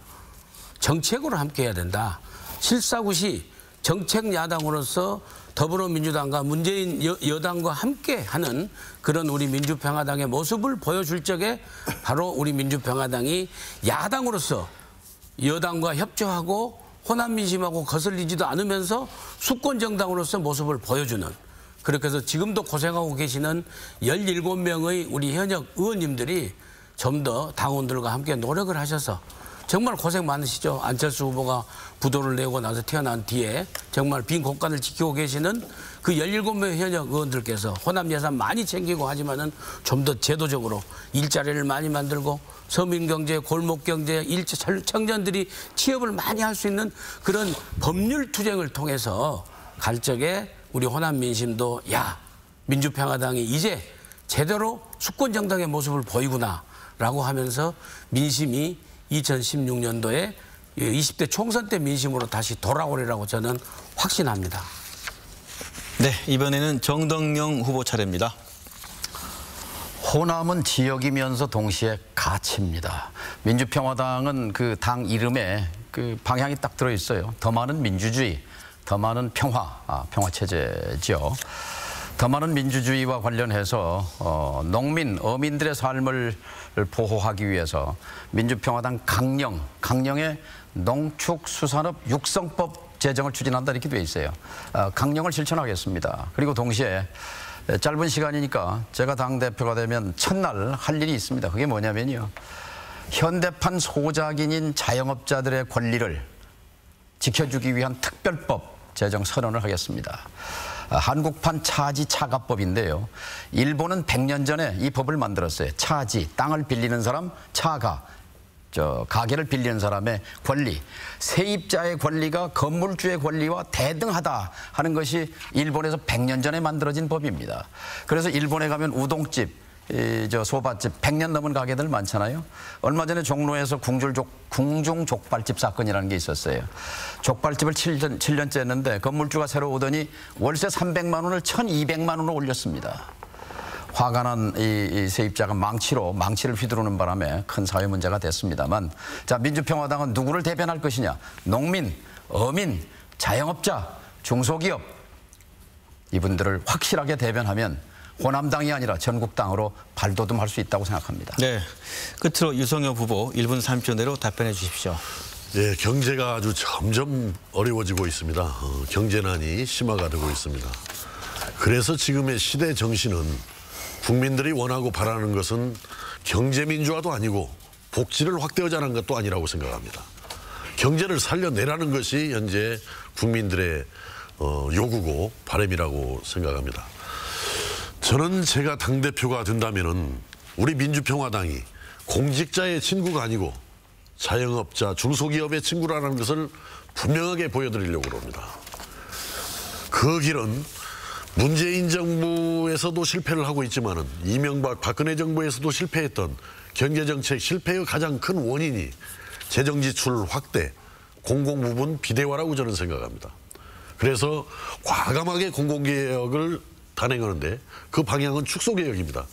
정책으로 함께 해야 된다. 실사구시 정책 야당으로서 더불어민주당과 문재인 여당과 함께 하는 그런 우리 민주평화당의 모습을 보여줄 적에 바로 우리 민주평화당이 야당으로서 여당과 협조하고 호남 민심하고 거슬리지도 않으면서 수권 정당으로서 모습을 보여주는, 그렇게 해서 지금도 고생하고 계시는 17명의 우리 현역 의원님들이 좀 더 당원들과 함께 노력을 하셔서 정말 고생 많으시죠. 안철수 후보가 부도를 내고 나서 태어난 뒤에 정말 빈 공간을 지키고 계시는 그 17명 현역 의원들께서 호남 예산 많이 챙기고 하지만은 좀 더 제도적으로 일자리를 많이 만들고 서민경제, 골목경제, 청년들이 취업을 많이 할 수 있는 그런 법률 투쟁을 통해서 갈 적에 우리 호남 민심도 야, 민주평화당이 이제 제대로 수권정당의 모습을 보이구나라고 하면서 민심이 2016년도에 20대 총선 때 민심으로 다시 돌아오리라고 저는 확신합니다. 네, 이번에는 정동영 후보 차례입니다. 호남은 지역이면서 동시에 가치입니다. 민주평화당은 그 당 이름에 그 방향이 딱 들어 있어요. 더 많은 민주주의, 더 많은 평화체제죠. 더 많은 민주주의와 관련해서 농민, 어민들의 삶을 보호하기 위해서 민주평화당 강령의 농축수산업 육성법 제정을 추진한다 이렇게 돼 있어요. 강령을 실천하겠습니다. 그리고 동시에 짧은 시간이니까 제가 당대표가 되면 첫날 할 일이 있습니다. 그게 뭐냐면요, 현대판 소작인인 자영업자들의 권리를 지켜주기 위한 특별법 제정 선언을 하겠습니다. 한국판 차지 차가법인데요. 일본은 100년 전에 이 법을 만들었어요. 차지, 땅을 빌리는 사람, 차가, 가게를 빌리는 사람의 권리, 세입자의 권리가 건물주의 권리와 대등하다 하는 것이 일본에서 100년 전에 만들어진 법입니다. 그래서 일본에 가면 우동집, 소밭집 100년 넘은 가게들 많잖아요. 얼마 전에 종로에서 궁중족발집 사건이라는 게 있었어요. 족발집을 7년째 했는데 건물주가 새로 오더니 월세 300만 원을 1200만 원으로 올렸습니다. 화가 난 이 세입자가 망치를 휘두르는 바람에 큰 사회 문제가 됐습니다만, 자, 민주평화당은 누구를 대변할 것이냐? 농민, 어민, 자영업자, 중소기업, 이분들을 확실하게 대변하면 호남당이 아니라 전국당으로 발돋움할 수 있다고 생각합니다. 네. 끝으로 유성엽 후보 1분 30초 내로 답변해 주십시오. 예, 경제가 아주 점점 어려워지고 있습니다. 경제난이 심화가 되고 있습니다. 그래서 지금의 시대 정신은 국민들이 원하고 바라는 것은 경제민주화도 아니고 복지를 확대하자는 것도 아니라고 생각합니다. 경제를 살려내라는 것이 현재 국민들의 요구고 바람이라고 생각합니다. 저는 제가 당대표가 된다면은 우리 민주평화당이 공직자의 친구가 아니고 자영업자, 중소기업의 친구라는 것을 분명하게 보여드리려고 합니다. 그 길은 문재인 정부에서도 실패를 하고 있지만은 이명박, 박근혜 정부에서도 실패했던 경제정책 실패의 가장 큰 원인이 재정지출 확대, 공공부문 비대화라고 저는 생각합니다. 그래서 과감하게 공공개혁을 단행하는데 그 방향은 축소개혁입니다.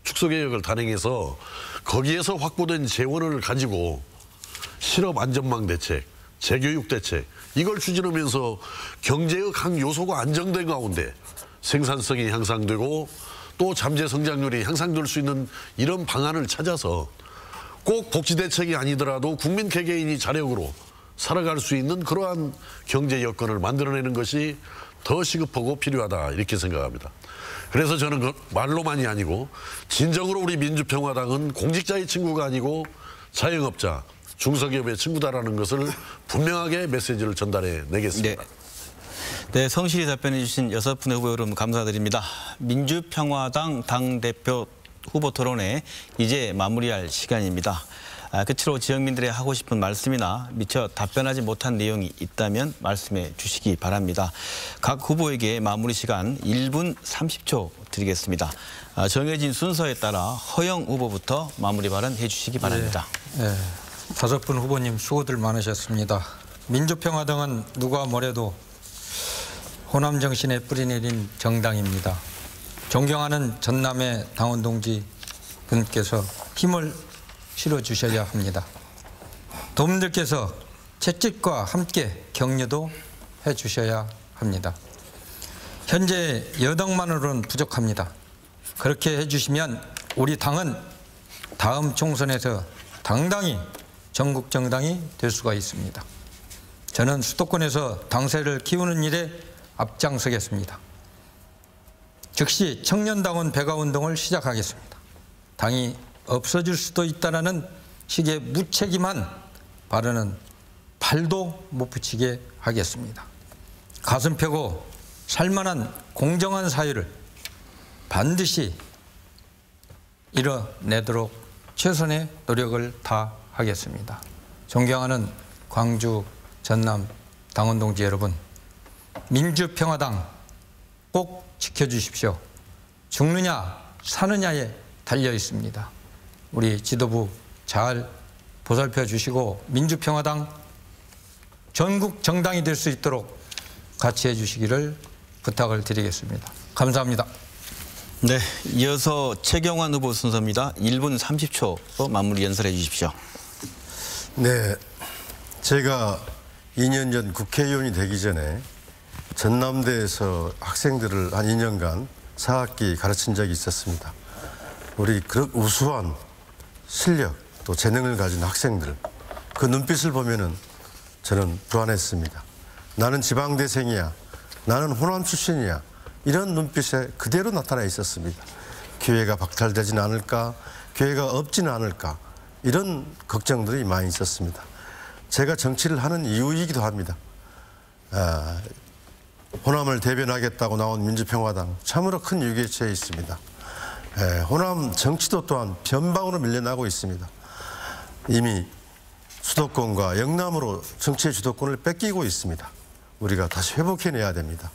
축소개혁을 단행해서 거기에서 확보된 재원을 가지고 실업 안전망 대책, 재교육 대책 이걸 추진하면서 경제의 각 요소가 안정된 가운데 생산성이 향상되고 또 잠재 성장률이 향상될 수 있는 이런 방안을 찾아서 꼭 복지 대책이 아니더라도 국민 개개인이 자력으로 살아갈 수 있는 그러한 경제 여건을 만들어내는 것이 더 시급하고 필요하다 이렇게 생각합니다. 그래서 저는 그 말로만이 아니고 진정으로 우리 민주평화당은 공직자의 친구가 아니고 자영업자, 중소기업의 친구다라는 것을 분명하게 메시지를 전달해 내겠습니다. 네, 성실히 답변해 주신 6분의 후보 여러분 감사드립니다. 민주평화당 당대표 후보 토론회 이제 마무리할 시간입니다. 끝으로 지역민들의 하고 싶은 말씀이나 미처 답변하지 못한 내용이 있다면 말씀해 주시기 바랍니다. 각 후보에게 마무리 시간 1분 30초 드리겠습니다. 정해진 순서에 따라 허영 후보부터 마무리 발언해 주시기 바랍니다. 네, 5분 후보님 수고들 많으셨습니다. 민주평화당은 누가 뭐래도 호남 정신에 뿌리내린 정당입니다. 존경하는 전남의 당원 동지 분께서 힘을 실어주셔야 합니다. 도민들께서 채찍과 함께 격려도 해주셔야 합니다. 현재 여당만으로는 부족합니다. 그렇게 해주시면 우리 당은 다음 총선에서 당당히 전국 정당이 될 수가 있습니다. 저는 수도권에서 당세를 키우는 일에 앞장서겠습니다. 즉시 청년당원 배가운동을 시작하겠습니다. 당이 없어질 수도 있다는 식의 무책임한 발언은 발도 못 붙이게 하겠습니다. 가슴 펴고 살만한 공정한 사회를 반드시 이뤄내도록 최선의 노력을 다하겠습니다. 존경하는 광주, 전남 당원 동지 여러분, 민주평화당 꼭 지켜주십시오. 죽느냐 사느냐에 달려 있습니다. 우리 지도부 잘 보살펴 주시고 민주평화당 전국 정당이 될 수 있도록 같이 해주시기를 부탁을 드리겠습니다. 감사합니다. 네, 이어서 최경환 후보 순서입니다. 1분 30초 마무리 연설해 주십시오. 네, 제가 2년 전 국회의원이 되기 전에 전남대에서 학생들을 한 2년간 4학기 가르친 적이 있었습니다. 우리 그 우수한 실력 또 재능을 가진 학생들 그 눈빛을 보면은 저는 불안했습니다. 나는 지방대생이야, 나는 호남 출신이야, 이런 눈빛에 그대로 나타나 있었습니다. 기회가 박탈되지는 않을까, 기회가 없지는 않을까, 이런 걱정들이 많이 있었습니다. 제가 정치를 하는 이유이기도 합니다. 호남을 대변하겠다고 나온 민주평화당 참으로 큰 위기에 처해 있습니다. 호남 정치도 또한 변방으로 밀려나고 있습니다. 이미 수도권과 영남으로 정치의 주도권을 뺏기고 있습니다. 우리가 다시 회복해내야 됩니다.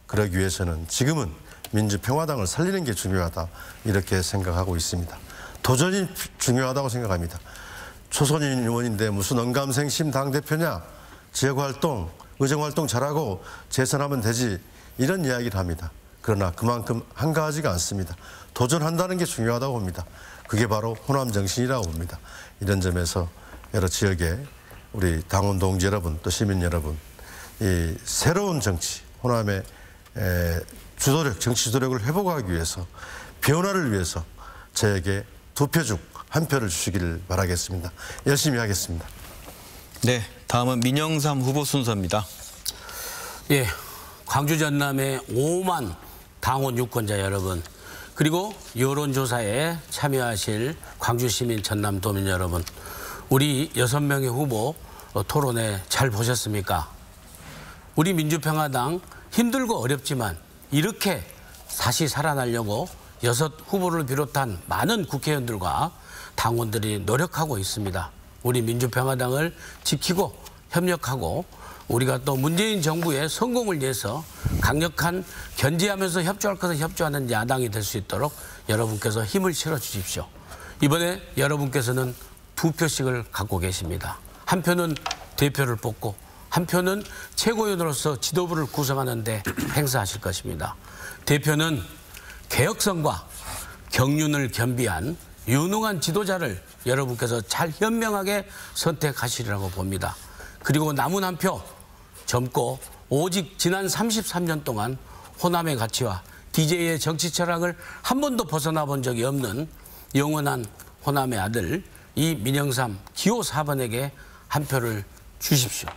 그러기 위해서는 지금은 민주평화당을 살리는 게 중요하다 이렇게 생각하고 있습니다. 도전이 중요하다고 생각합니다. 초선인 의원인데 무슨 언감생심 당대표냐, 지역활동, 의정활동 잘하고 재선하면 되지, 이런 이야기를 합니다. 그러나 그만큼 한가하지가 않습니다. 도전한다는 게 중요하다고 봅니다. 그게 바로 호남 정신이라고 봅니다. 이런 점에서 여러 지역에 우리 당원 동지 여러분 또 시민 여러분, 이 새로운 정치, 호남의 주도력, 정치 주도력을 회복하기 위해서 변화를 위해서 저에게 2표 중 1표를 주시기를 바라겠습니다. 열심히 하겠습니다. 네, 다음은 민영삼 후보 순서입니다. 예, 광주 전남의 5만 당원 유권자 여러분, 그리고 여론조사에 참여하실 광주시민 전남도민 여러분, 우리 6명의 후보 토론회 잘 보셨습니까? 우리 민주평화당 힘들고 어렵지만 이렇게 다시 살아나려고 6 후보를 비롯한 많은 국회의원들과 당원들이 노력하고 있습니다. 우리 민주평화당을 지키고 협력하고 우리가 또 문재인 정부의 성공을 위해서 강력한 견제하면서 협조할 것을 협조하는 야당이 될 수 있도록 여러분께서 힘을 실어 주십시오. 이번에 여러분께서는 2표씩을 갖고 계십니다. 한 표는 대표를 뽑고 한 표는 최고위원으로서 지도부를 구성하는 데 행사하실 것입니다. 대표는 개혁성과 경륜을 겸비한 유능한 지도자를 여러분께서 잘 현명하게 선택하시리라고 봅니다. 그리고 남은 한 표 젊고 오직 지난 33년 동안 호남의 가치와 DJ의 정치 철학을 한 번도 벗어나 본 적이 없는 영원한 호남의 아들 이 민영삼 기호 4번에게 한 표를 주십시오.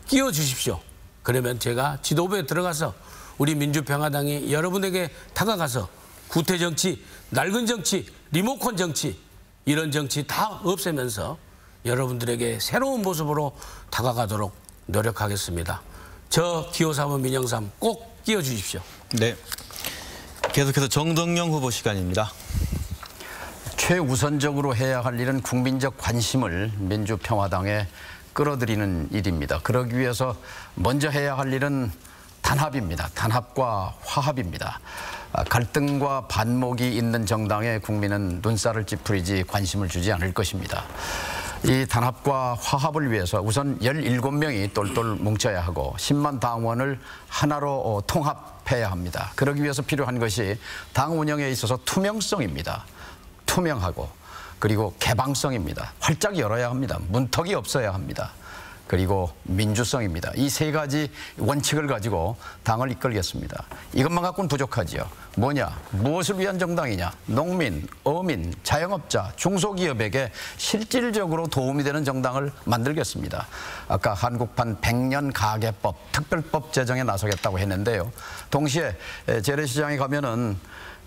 끼워 주십시오. 그러면 제가 지도부에 들어가서 우리 민주평화당이 여러분에게 다가가서 구태정치, 낡은 정치, 리모컨 정치 이런 정치 다 없애면서 여러분들에게 새로운 모습으로 다가가도록 노력하겠습니다. 저 기호 4번 민영삼 꼭 끼워 주십시오. 네, 계속해서 정동영 후보 시간입니다. 최우선적으로 해야 할 일은 국민적 관심을 민주평화당에 끌어들이는 일입니다. 그러기 위해서 먼저 해야 할 일은 단합입니다. 단합과 화합입니다. 갈등과 반목이 있는 정당에 국민은 눈살을 찌푸리지 관심을 주지 않을 것입니다. 이 단합과 화합을 위해서 우선 17명이 똘똘 뭉쳐야 하고 10만 당원을 하나로 통합해야 합니다. 그러기 위해서 필요한 것이 당 운영에 있어서 투명성입니다. 투명하고 그리고 개방성입니다. 활짝 열어야 합니다. 문턱이 없어야 합니다. 그리고 민주성입니다. 이 세 가지 원칙을 가지고 당을 이끌겠습니다. 이것만 갖고는 부족하지요. 뭐냐? 무엇을 위한 정당이냐? 농민, 어민, 자영업자, 중소기업에게 실질적으로 도움이 되는 정당을 만들겠습니다. 아까 한국판 100년 가계법, 특별법 제정에 나서겠다고 했는데요. 동시에 재래시장에 가면은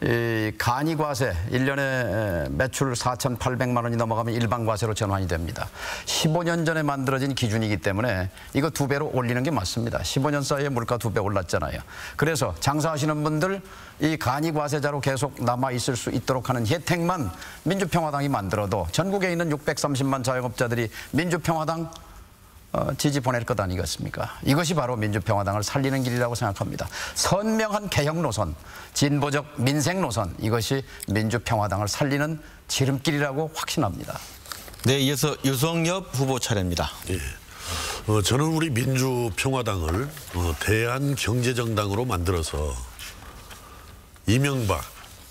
이 간이과세 1년에 매출 4,800만 원이 넘어가면 일반과세로 전환이 됩니다. 15년 전에 만들어진 기준이기 때문에 이거 2배로 올리는 게 맞습니다. 15년 사이에 물가 2배 올랐잖아요. 그래서 장사하시는 분들 이 간이과세자로 계속 남아있을 수 있도록 하는 혜택만 민주평화당이 만들어도 전국에 있는 630만 자영업자들이 민주평화당 지지 보낼 것 아니겠습니까? 이것이 바로 민주평화당을 살리는 길이라고 생각합니다. 선명한 개혁 노선, 진보적 민생 노선, 이것이 민주평화당을 살리는 지름길이라고 확신합니다. 네, 이어서 유성엽 후보 차례입니다. 예. 저는 우리 민주평화당을 대한경제정당으로 만들어서 이명박,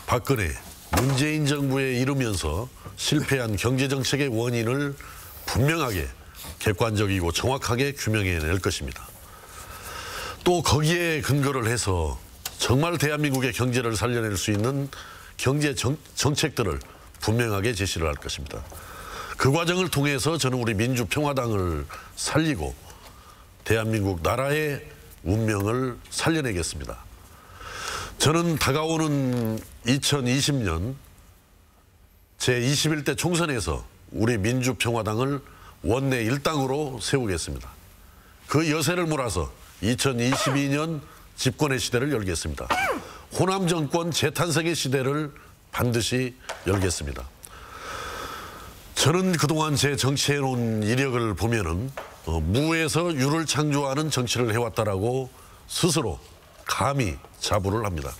박근혜, 문재인 정부에 이르면서 실패한 경제정책의 원인을 분명하게 객관적이고 정확하게 규명해낼 것입니다. 또 거기에 근거를 해서 정말 대한민국의 경제를 살려낼 수 있는 경제 정책들을 분명하게 제시를 할 것입니다. 그 과정을 통해서 저는 우리 민주평화당을 살리고 대한민국 나라의 운명을 살려내겠습니다. 저는 다가오는 2020년 제21대 총선에서 우리 민주평화당을 원내 1당으로 세우겠습니다. 그 여세를 몰아서 2022년 집권의 시대를 열겠습니다. 호남 정권 재탄생의 시대를 반드시 열겠습니다. 저는 그동안 제 정치해놓은 이력을 보면은 무에서 유를 창조하는 정치를 해왔다라고 스스로 감히 자부를 합니다.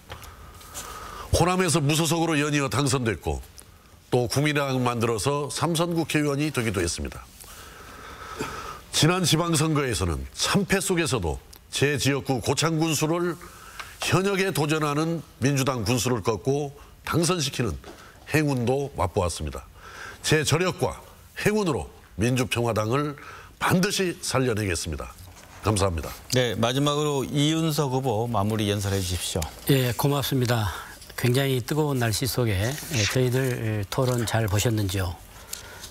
호남에서 무소속으로 연이어 당선됐고 또 국민의당 만들어서 3선 국회의원이 되기도 했습니다. 지난 지방선거에서는 참패 속에서도 제 지역구 고창 군수를 현역에 도전하는 민주당 군수를 꺾고 당선시키는 행운도 맛보았습니다. 제 저력과 행운으로 민주평화당을 반드시 살려내겠습니다. 감사합니다. 네, 마지막으로 이윤석 후보 마무리 연설해 주십시오. 예, 고맙습니다. 굉장히 뜨거운 날씨 속에 저희들 토론 잘 보셨는지요?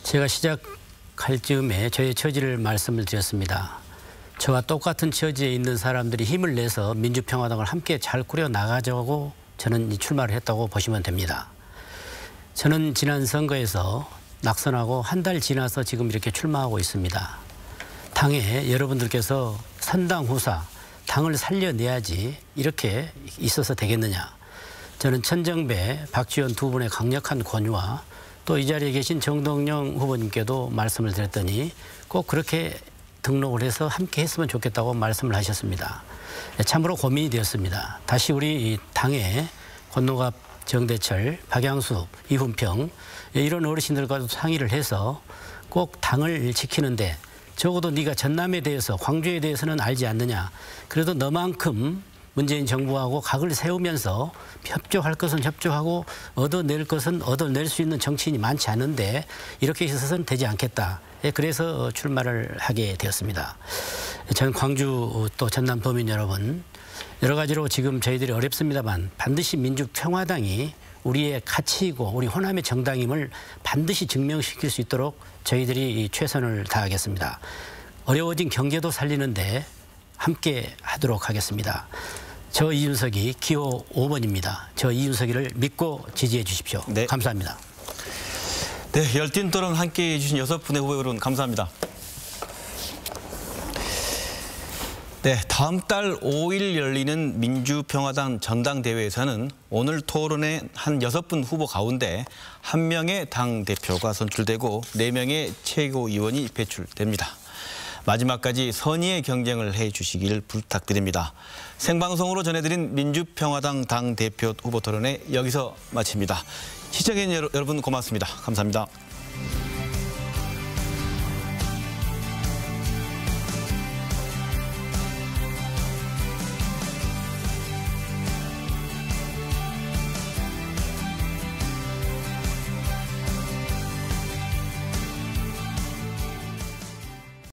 제가 시작할 즈음에 저의 처지를 말씀을 드렸습니다. 저와 똑같은 처지에 있는 사람들이 힘을 내서 민주평화당을 함께 잘 꾸려 나가자고 저는 출마를 했다고 보시면 됩니다. 저는 지난 선거에서 낙선하고 한 달 지나서 지금 이렇게 출마하고 있습니다. 당에 여러분들께서 선당 후사, 당을 살려내야지 이렇게 있어서 되겠느냐. 저는 천정배, 박지원 두 분의 강력한 권유와 또 이 자리에 계신 정동영 후보님께도 말씀을 드렸더니 꼭 그렇게 등록을 해서 함께 했으면 좋겠다고 말씀을 하셨습니다. 참으로 고민이 되었습니다. 다시 우리 당의 권노갑, 정대철, 박양수, 이훈평 이런 어르신들과도 상의를 해서 꼭 당을 지키는데 적어도 네가 전남에 대해서 광주에 대해서는 알지 않느냐. 그래도 너만큼 문재인 정부하고 각을 세우면서 협조할 것은 협조하고 얻어낼 것은 얻어낼 수 있는 정치인이 많지 않은데 이렇게 있어서는 되지 않겠다. 그래서 출마를 하게 되었습니다. 전 광주 또 전남 도민 여러분 여러 가지로 지금 저희들이 어렵습니다만 반드시 민주평화당이 우리의 가치이고 우리 호남의 정당임을 반드시 증명시킬 수 있도록 저희들이 최선을 다하겠습니다. 어려워진 경제도 살리는데 함께 하도록 하겠습니다. 저 이윤석이 기호 5번입니다. 저 이윤석이를 믿고 지지해 주십시오. 네. 감사합니다. 네, 열띤 토론 함께해 주신 6분의 후보 여러분 감사합니다. 네, 다음 달 5일 열리는 민주평화당 전당대회에서는 오늘 토론의 한 6분 후보 가운데 1명의 당대표가 선출되고 4명의 최고위원이 배출됩니다. 마지막까지 선의의 경쟁을 해주시길 부탁드립니다. 생방송으로 전해드린 민주평화당 당대표 후보 토론회 여기서 마칩니다. 시청해주신 여러분 고맙습니다. 감사합니다.